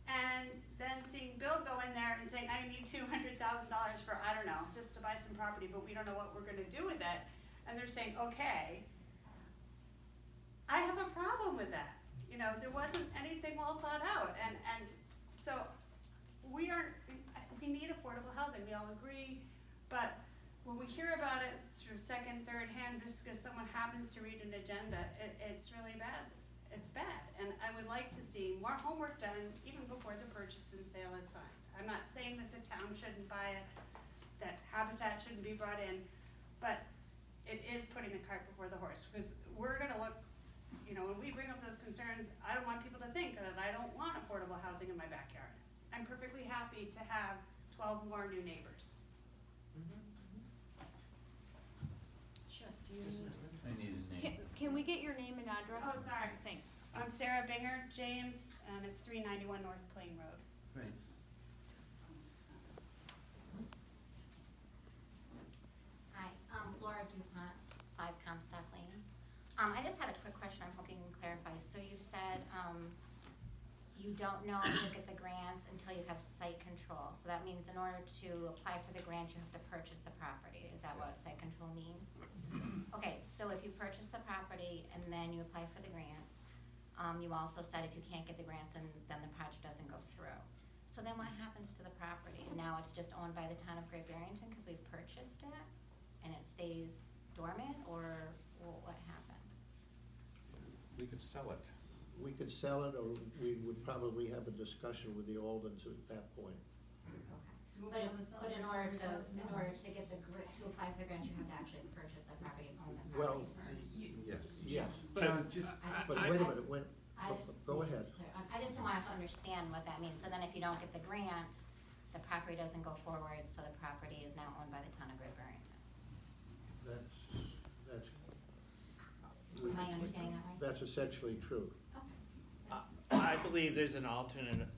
and then seeing Bill go in there and saying, I need $200,000 for, I don't know, just to buy some property, but we don't know what we're gonna do with it, and they're saying, okay. I have a problem with that. There wasn't anything well thought out, and so we need affordable housing, we all agree, but when we hear about it sort of second, third hand, just because someone happens to read an agenda, it's really bad. It's bad, and I would like to see more homework done even before the purchase and sale is signed. I'm not saying that the town shouldn't buy it, that Habitat shouldn't be brought in, but it is putting the cart before the horse, because we're gonna look, when we bring up those concerns, I don't want people to think that I don't want affordable housing in my backyard. I'm perfectly happy to have 12 more new neighbors. Sure, do you? I need a name. Can we get your name and address? Oh, sorry. Thanks. I'm Sarah Binger. James and it's 391 North Plain Road. Right. Hi, Laura DuPont, 5 Comstock Lane. I just had a quick question I'm hoping you can clarify. So you said, you don't know if you'll get the grants until you have site control. So that means in order to apply for the grant, you have to purchase the property. Is that what site control means? Okay, so if you purchase the property and then you apply for the grants, you also said if you can't get the grants and then the project doesn't go through. So then what happens to the property? Now it's just owned by the town of Great Barrington because we've purchased it and it stays dormant, or what happens? We could sell it. We could sell it, or we would probably have a discussion with the Aldens at that point. But in order to get the to apply for the grant, you have to actually purchase the property and own the Well, property. yes. John, just, But wait a minute, go ahead. I just wanted to understand what that means. So then if you don't get the grants, the property doesn't go forward, so the property is now owned by the town of Great Barrington. That's. Am I understanding that right? That's essentially true. I believe there's an alternate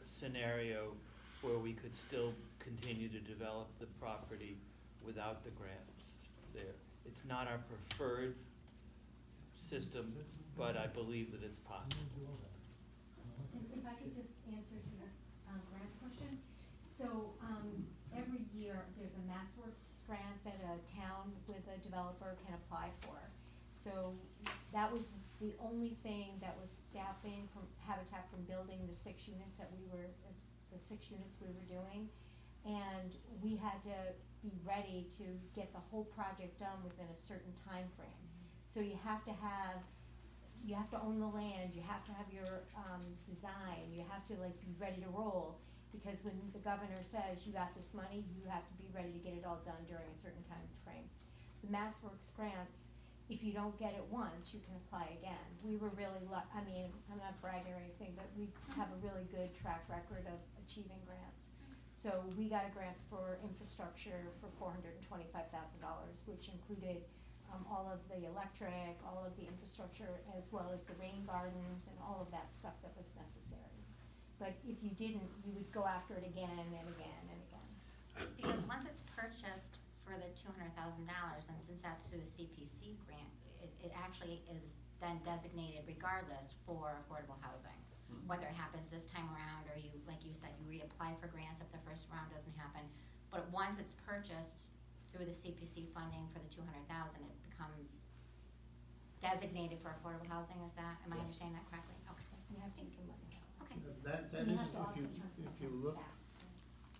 scenario where we could still continue to develop the property without the grants there. It's not our preferred system, but I believe that it's possible. If I could just answer to the grants question. So every year, there's a MassWorks grant that a town with a developer can apply for. So that was the only thing that was stopping from Habitat from building the 6 units that we were doing. And we had to be ready to get the whole project done within a certain time frame. So you have to own the land, you have to have your design, you have to be ready to roll. Because when the governor says you got this money, you have to be ready to get it all done during a certain time frame. The MassWorks grants, if you don't get it once, you can apply again. We were really I'm not bragging or anything, but we have a really good track record of achieving grants. So we got a grant for infrastructure for $425,000, which included all of the electric, all of the infrastructure, as well as the rain gardens and all of that stuff that was necessary. But if you didn't, you would go after it again and again and again. Because once it's purchased for the $200,000, and since that's through the CPC grant, it actually is then designated regardless for affordable housing. Whether it happens this time around, or you, like you said, you reapply for grants if the first round doesn't happen. But once it's purchased through the CPC funding for the $200,000, it becomes designated for affordable housing. Am I understanding that correctly? Okay. You have to use the money. Okay. That You is, have to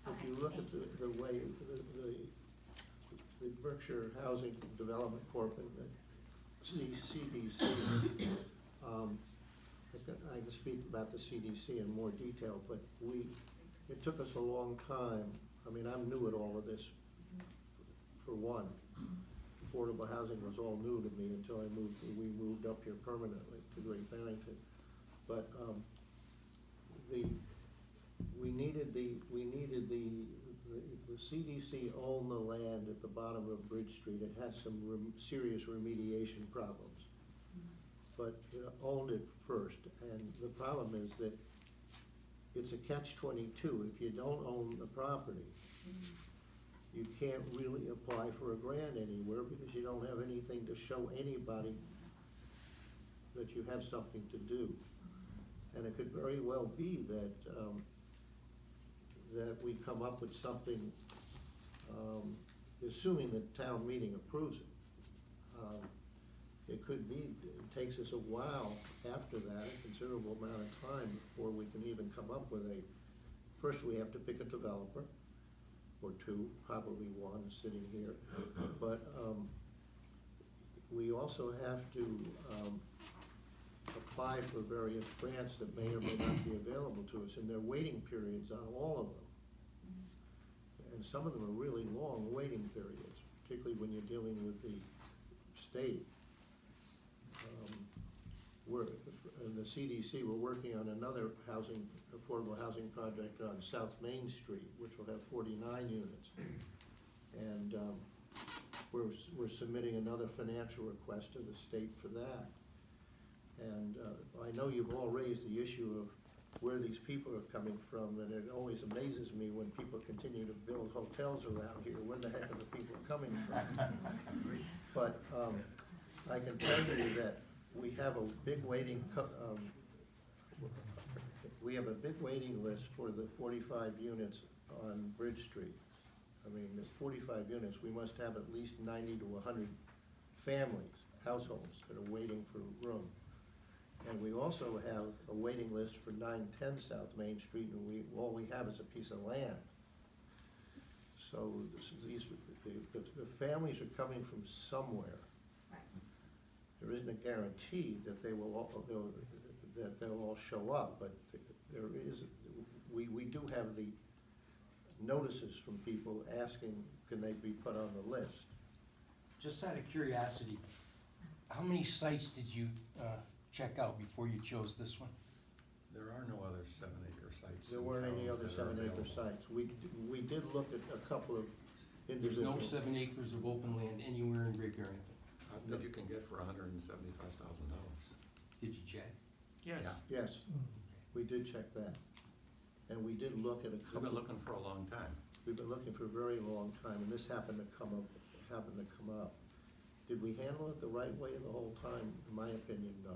if you look at the way the Berkshire Housing Development Corp and the CDC, I can speak about the CDC in more detail, but it took us a long time. I'm new at all of this, for one. Affordable housing was all new to me until we moved up here permanently to Great Barrington. But we needed the CDC owned the land at the bottom of Bridge Street. It had some serious remediation problems, but it owned it first. And the problem is that it's a catch-22. If you don't own the property, you can't really apply for a grant anywhere because you don't have anything to show anybody that you have something to do. And it could very well be that that we come up with something, assuming that town meeting approves it. It could be, it takes us a while after that, a considerable amount of time before we can even come up with first we have to pick a developer, or two, probably one sitting here. But we also have to apply for various grants that may or may not be available to us, and there are waiting periods on all of them. And some of them are really long waiting periods, particularly when you're dealing with the state. In the CDC, we're working on another affordable housing project on South Main Street, which will have 49 units. And we're submitting another financial request to the state for that. And I know you've all raised the issue of where these people are coming from, and it always amazes me when people continue to build hotels around here, where the heck are the people coming from? But I can tell you that we have a big waiting, we have a big waiting list for the 45 units on Bridge Street. I mean, the 45 units, we must have at least 90 to 100 families, households that are waiting for a room. And we also have a waiting list for 910 South Main Street, and all we have is a piece of land. So the families are coming from somewhere. There isn't a guarantee that they'll all show up, but there is, we do have the notices from people asking, can they be put on the list? Just out of curiosity, how many sites did you check out before you chose this one? There are no other 7-acre sites. There in weren't any town other that are 7-acre available. sites. We did look at a couple of There's individual. no 7 acres of open land anywhere in Great Barrington. That you can get for $175,000. Did you check? Yes. Yeah. Yes, we did check that. And we did look at a We've couple. been looking for a long time. We've been looking for a very long time, and this happened to come up. Did we handle it the right way the whole time? In my opinion, no.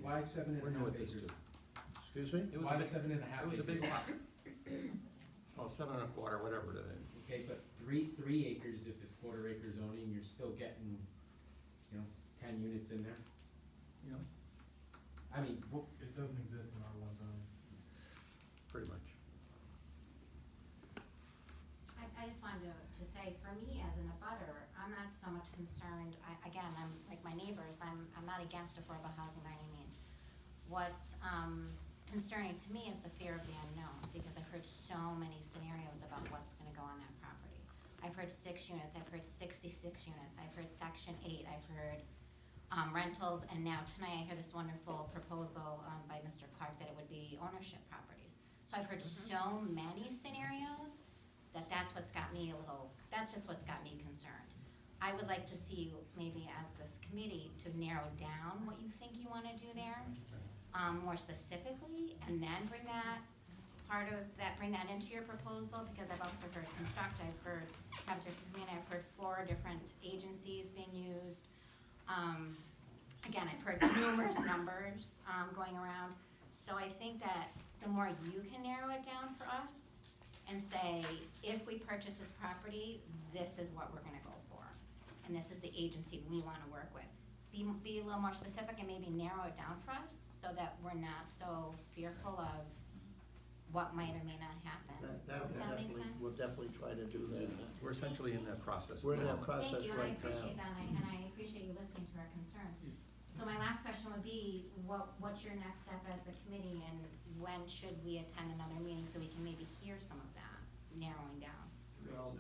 Why 7.5 We're new at this acres? too. Excuse me? It was Why a big- 7.5 It was a big acres? lot. Well, 7 1/4, whatever it is. Okay, but three acres, if it's quarter acre zoning, you're still getting, 10 units in there? You know, I mean, It doesn't exist in R1 zoning. pretty much. I just wanted to say, for me as an abutter, I'm not so much concerned, again, I'm like my neighbors, I'm not against affordable housing by any means. What's concerning to me is the fear of the unknown, because I've heard so many scenarios about what's gonna go on that property. I've heard 6 units, I've heard 66 units, I've heard Section 8, I've heard rentals, and now tonight I hear this wonderful proposal by Mr. Clark that it would be ownership properties. So I've heard so many scenarios that's what's got me that's just what's got me concerned. I would like to see you, maybe as this committee, to narrow down what you think you wanna do there, more specifically, and then bring that into your proposal, because I've also heard construct, I've heard I've heard 4 different agencies being used. Again, I've heard numerous numbers, going around, so I think that the more you can narrow it down for us, and say, if we purchase this property, this is what we're gonna go for. And this is the agency we wanna work with. Be a little more specific and maybe narrow it down for us, so that we're not so fearful of what might or may not happen. Does that make sense? We'll definitely try to do that. We're essentially in that process. We're in at the that moment. process right now. Thank you, and I appreciate that, and I appreciate you listening to our concern. So my last question would be, what's your next step as the committee, and when should we attend another meeting so we can maybe hear some of that narrowing down? Well,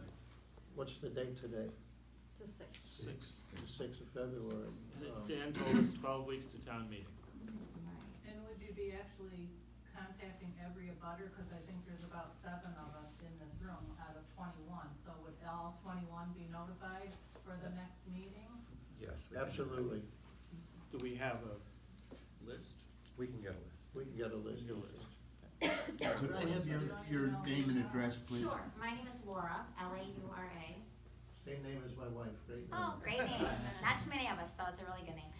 what's the date today? It's a 6. 6th. The 6th of February. Dan told us 12 weeks to town meeting. And would you be actually contacting every abutter, cause I think there's about 7 of us in this room out of 21, so would all 21 be notified for the next meeting? Yes. we can- Absolutely. Do we have a list? We can get a list. We can get a list. Could I have your name and address, please? Sure, my name is Laura, Laura. Same name as my wife, great name. Oh, great name. Not too many of us, so it's a really good name.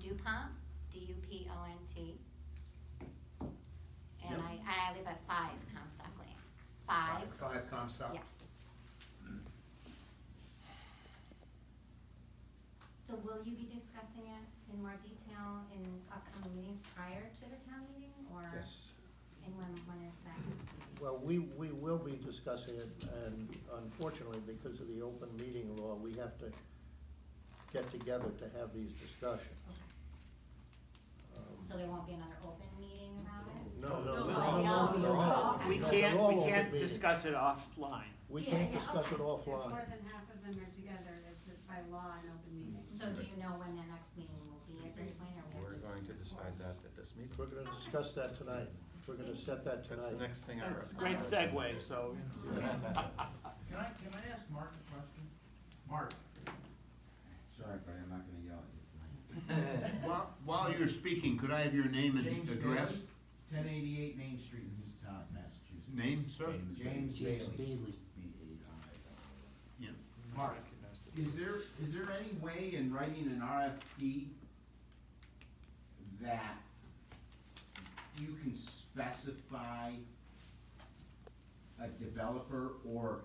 DuPont, D-U-P-O-N-T. And Yep. I live at 5 Comstock Lane. 5? 5 Comstock? Yes. So will you be discussing it in more detail in upcoming meetings prior to the town meeting, or? Yes. And when is that next meeting? Well, we will be discussing it, and unfortunately, because of the open meeting law, we have to get together to have these discussions. So there won't be another open meeting about it? No. We They're all open can't meetings. discuss it offline. We Yeah, can't yeah, discuss it okay. offline. More than half of them are together, it's by law an open meeting. So do you know when the next meeting will be at this point, or we have We're going to decide that at this meeting. We're gonna discuss that tonight. We're gonna set that That's tonight. the next thing I That's a read. great segue, so. Can I ask Mark a question? Mark? Sorry, buddy, I'm not gonna yell at you tonight. you're speaking, could I have your name and James address? Bailey, 1088 Main Street in Houston, Massachusetts. Name, sir? James Bailey. Yeah. Mark, is there any way in writing an RFP that you can specify a developer or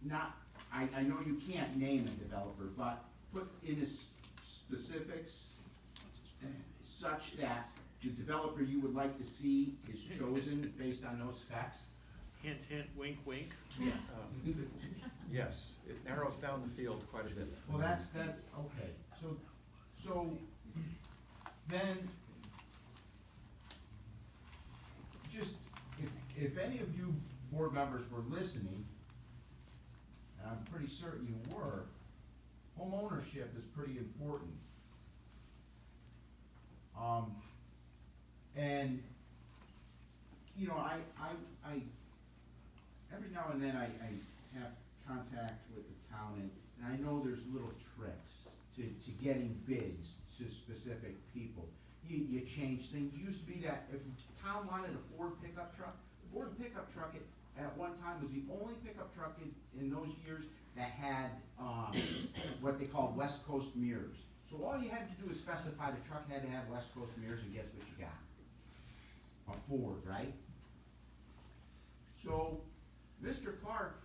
not, I know you can't name a developer, but put in specifics such that the developer you would like to see is chosen based on those specs? Hint, hint, wink, wink. Yes. Yes, it narrows down the field quite a bit. Well, that's, okay, so then, just, if any of you board members were listening, and I'm pretty certain you were, home ownership is pretty important. And, you know, I every now and then I have contact with the town, and I know there's little tricks to getting bids to specific people. You change things. It used to be that if the town wanted a Ford pickup truck, the Ford pickup truck at one time was the only pickup truck in those years that had what they called West Coast mirrors. So all you had to do was specify the truck had to have West Coast mirrors, and guess what you got? A Ford, right? So Mr. Clark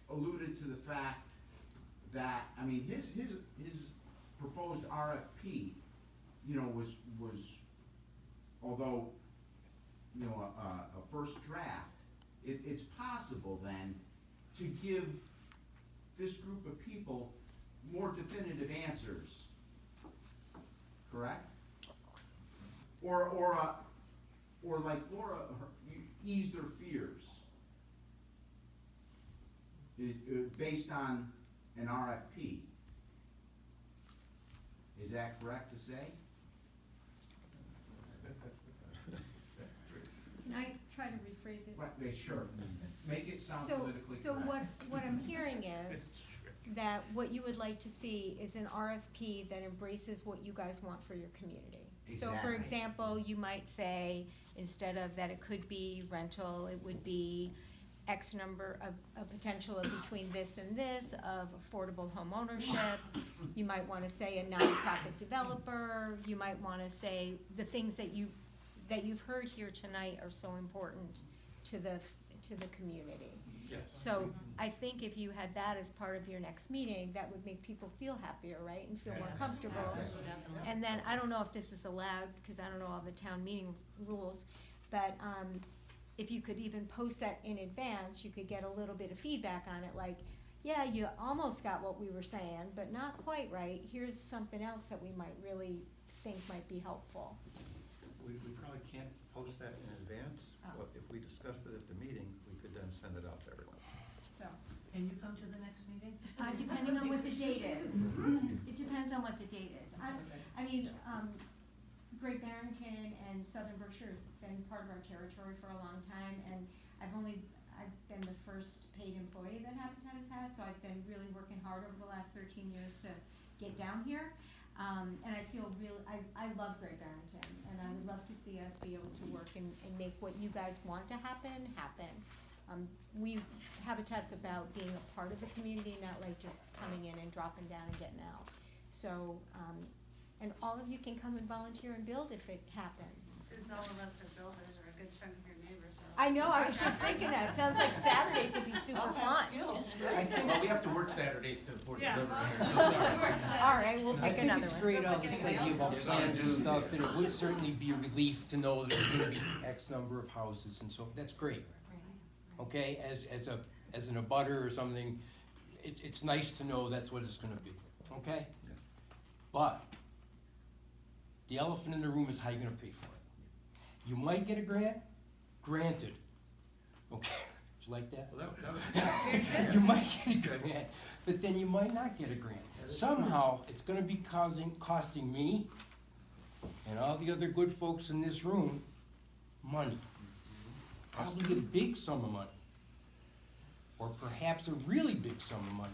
alluded to the fact that, I mean, his proposed RFP, you know, was although, you know, a first draft, it's possible then to give this group of people more definitive answers, correct? Or like Laura, ease their fears, based on an RFP. Is that correct to say? Can I try to rephrase it? Right, sure. Make it sound politically So correct. what I'm hearing is that what you would like to see is an RFP that embraces what you guys want for your community. So for Exactly. example, you might say, instead of that it could be rental, it would be X number of a potential of between this and this of affordable home ownership. You might wanna say a nonprofit developer, you might wanna say the things that you've heard here tonight are so important to the community. Yes. So I think if you had that as part of your next meeting, that would make people feel happier, right, and feel more Yes. comfortable. Absolutely. And then, I don't know if this is allowed, because I don't know all the town meeting rules, but, if you could even post that in advance, you could get a little bit of feedback on it, like, yeah, you almost got what we were saying, but not quite right, here's something else that we might really think might be helpful. We probably can't post that in advance, Oh. but if we discussed it at the meeting, we could then send it out to everyone. So, Can you come to the next meeting? depending on what the date is, it depends on what the date is. I mean, Great Barrington and Southern Berkshire has been part of our territory for a long time, and I've been the first paid employee that Habitat has had, so I've been really working hard over the last 13 years to get down here. And I feel I love Great Barrington, and I would love to see us be able to work and make what you guys want to happen. Habitat's about being a part of the community, not like just coming in and dropping down and getting out. So, and all of you can come and volunteer and build if it happens. Since all of us are builders, or a good chunk of your neighbors are. I know, I was just thinking that, it sounds like Saturdays would be super fun. Well, we have to work Saturdays to afford Yeah. delivery here, so sorry. All right, we'll I pick think another it's one. great, all this thinking about plans and stuff, and it would certainly be a relief to know there's gonna be X number of houses and so, that's great. Okay, as an abutter or something, it's nice to know that's what it's gonna be, okay? But, the elephant in the room is how you're gonna pay for it. You might get a grant, granted, okay, did you like that? Well, that was. You might get a grant, but then you might not get a grant. Somehow, it's gonna be costing me and all the other good folks in this room money. Probably a big sum of money. Or perhaps a really big sum of money.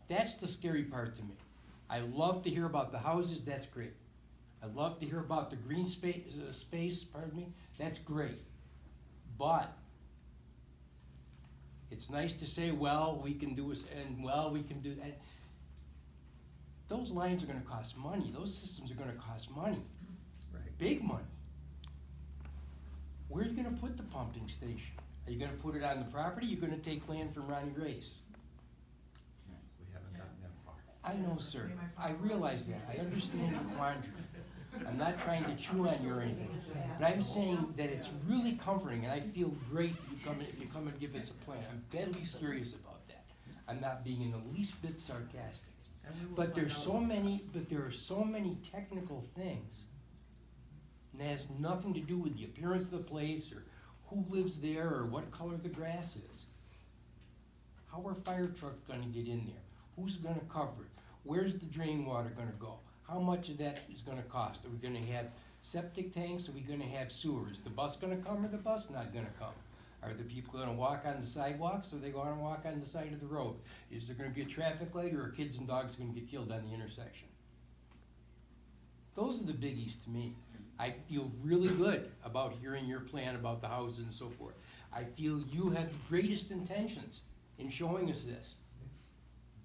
That's the scary part to me. I love to hear about the houses, that's great. I'd love to hear about the green space, pardon me, that's great. But it's nice to say, well, we can do this, and well, we can do that. Those lines are gonna cost money, those systems are gonna cost money. Right. Big money. Where are you gonna put the pumping station? Are you gonna put it on the property, you're gonna take land from Ronnie Grace? We haven't gotten that far. I know, sir, I realize that, I understand your quandary. I'm not trying to chew on you or anything, but I'm saying that it's really comforting, and I feel great that if you come and give us a plan. I'm deadly serious about that. I'm not being in the least bit sarcastic. But there are so many technical things, and it has nothing to do with the appearance of the place, or who lives there, or what color the grass is. How are fire trucks gonna get in there? Who's gonna cover it? Where's the drain water gonna go? How much of that is gonna cost? Are we gonna have septic tanks? Are we gonna have sewers? The bus gonna come or the bus not gonna come? Are the people gonna walk on the sidewalks or are they gonna walk on the side of the road? Is there gonna be a traffic light or are kids and dogs gonna get killed on the intersection? Those are the biggies to me. I feel really good about hearing your plan about the houses and so forth. I feel you have the greatest intentions in showing us this.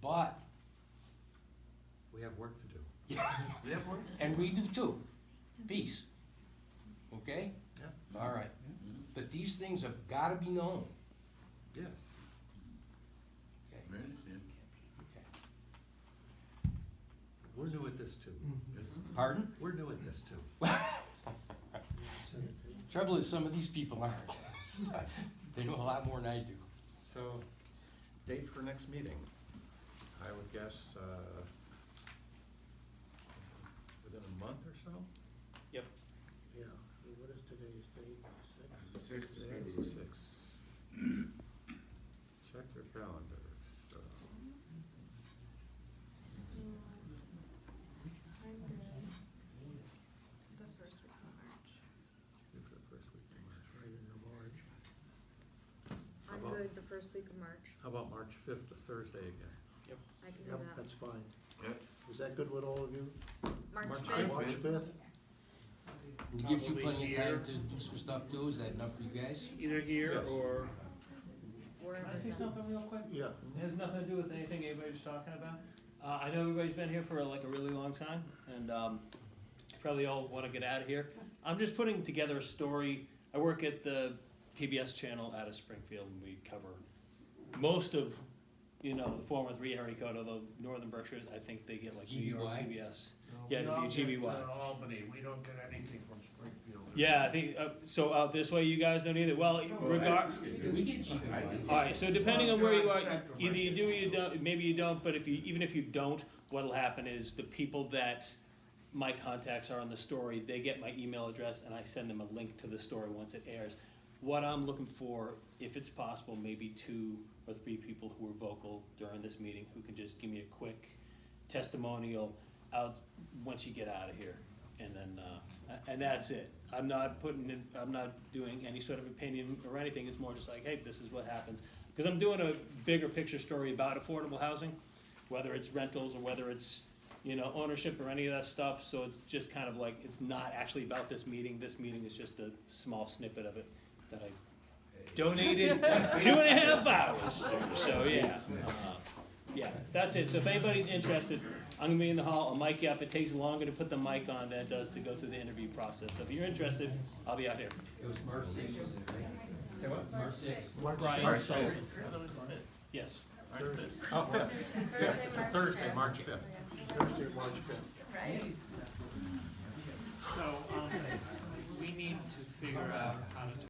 But We have work to do. and we do too. Peace. Okay? Yeah. All right. But these things have gotta be known. Yes. Okay. I understand. We're new at this too. Pardon? We're new at this too. Trouble is, some of these people aren't. They know a lot more than I do. So, date for next meeting, I would guess, within a month or so? Yep. Yeah, what is today's date? Six. Six. Check your calendars. The first week of March. Good for the first week of March. Right into March. I'm good the first week of March. How about March 5th, a Thursday again? I can Yep, that's fine. Yep. Is that good with all of you? March March fifth. March fifth? And it gives you Probably plenty of here. time to do some stuff too. Is that enough for you guys? Either here Yes. or. Wherever Can I say it's at. something real quick? Yeah. It has nothing to do with anything anybody's talking about. I know everybody's been here for like a really long time, and you probably all want to get out of here. I'm just putting together a story. I work at the PBS channel out of Springfield, and we cover most of, the former 3 area code, although Northern Berkshires, I think they get like New York GBY? PBS. Yeah, the GBY. Albany, we don't get anything from Springfield. Yeah, I think, so out this way you guys don't either? Well, regard. We get GBY. All right, so depending on where you are, either you do or you don't, maybe you don't, but even if you don't, what'll happen is the people that my contacts are on the story, they get my email address and I send them a link to the story once it airs. What I'm looking for, if it's possible, maybe 2 or 3 people who were vocal during this meeting who can just give me a quick testimonial out once you get out of here. And then, and that's it. I'm not doing any sort of opinion or anything. It's more just like, hey, this is what happens. Because I'm doing a bigger picture story about affordable housing, whether it's rentals or whether it's, ownership or any of that stuff. So it's just kind of like, it's not actually about this meeting. This meeting is just a small snippet of it that I donated 2.5 hours to. So yeah. Yeah, that's it. So if anybody's interested, I'm gonna be in the hall. I'll mic you up. It takes longer to put the mic on than it does to go through the interview process. So if you're interested, I'll be out here. It was March 6th. Say what? March 6th. Brian Sullivan. Yes. Oh, 5th. Thursday, March 5th. Thursday, March fifth. So, we need to figure out how to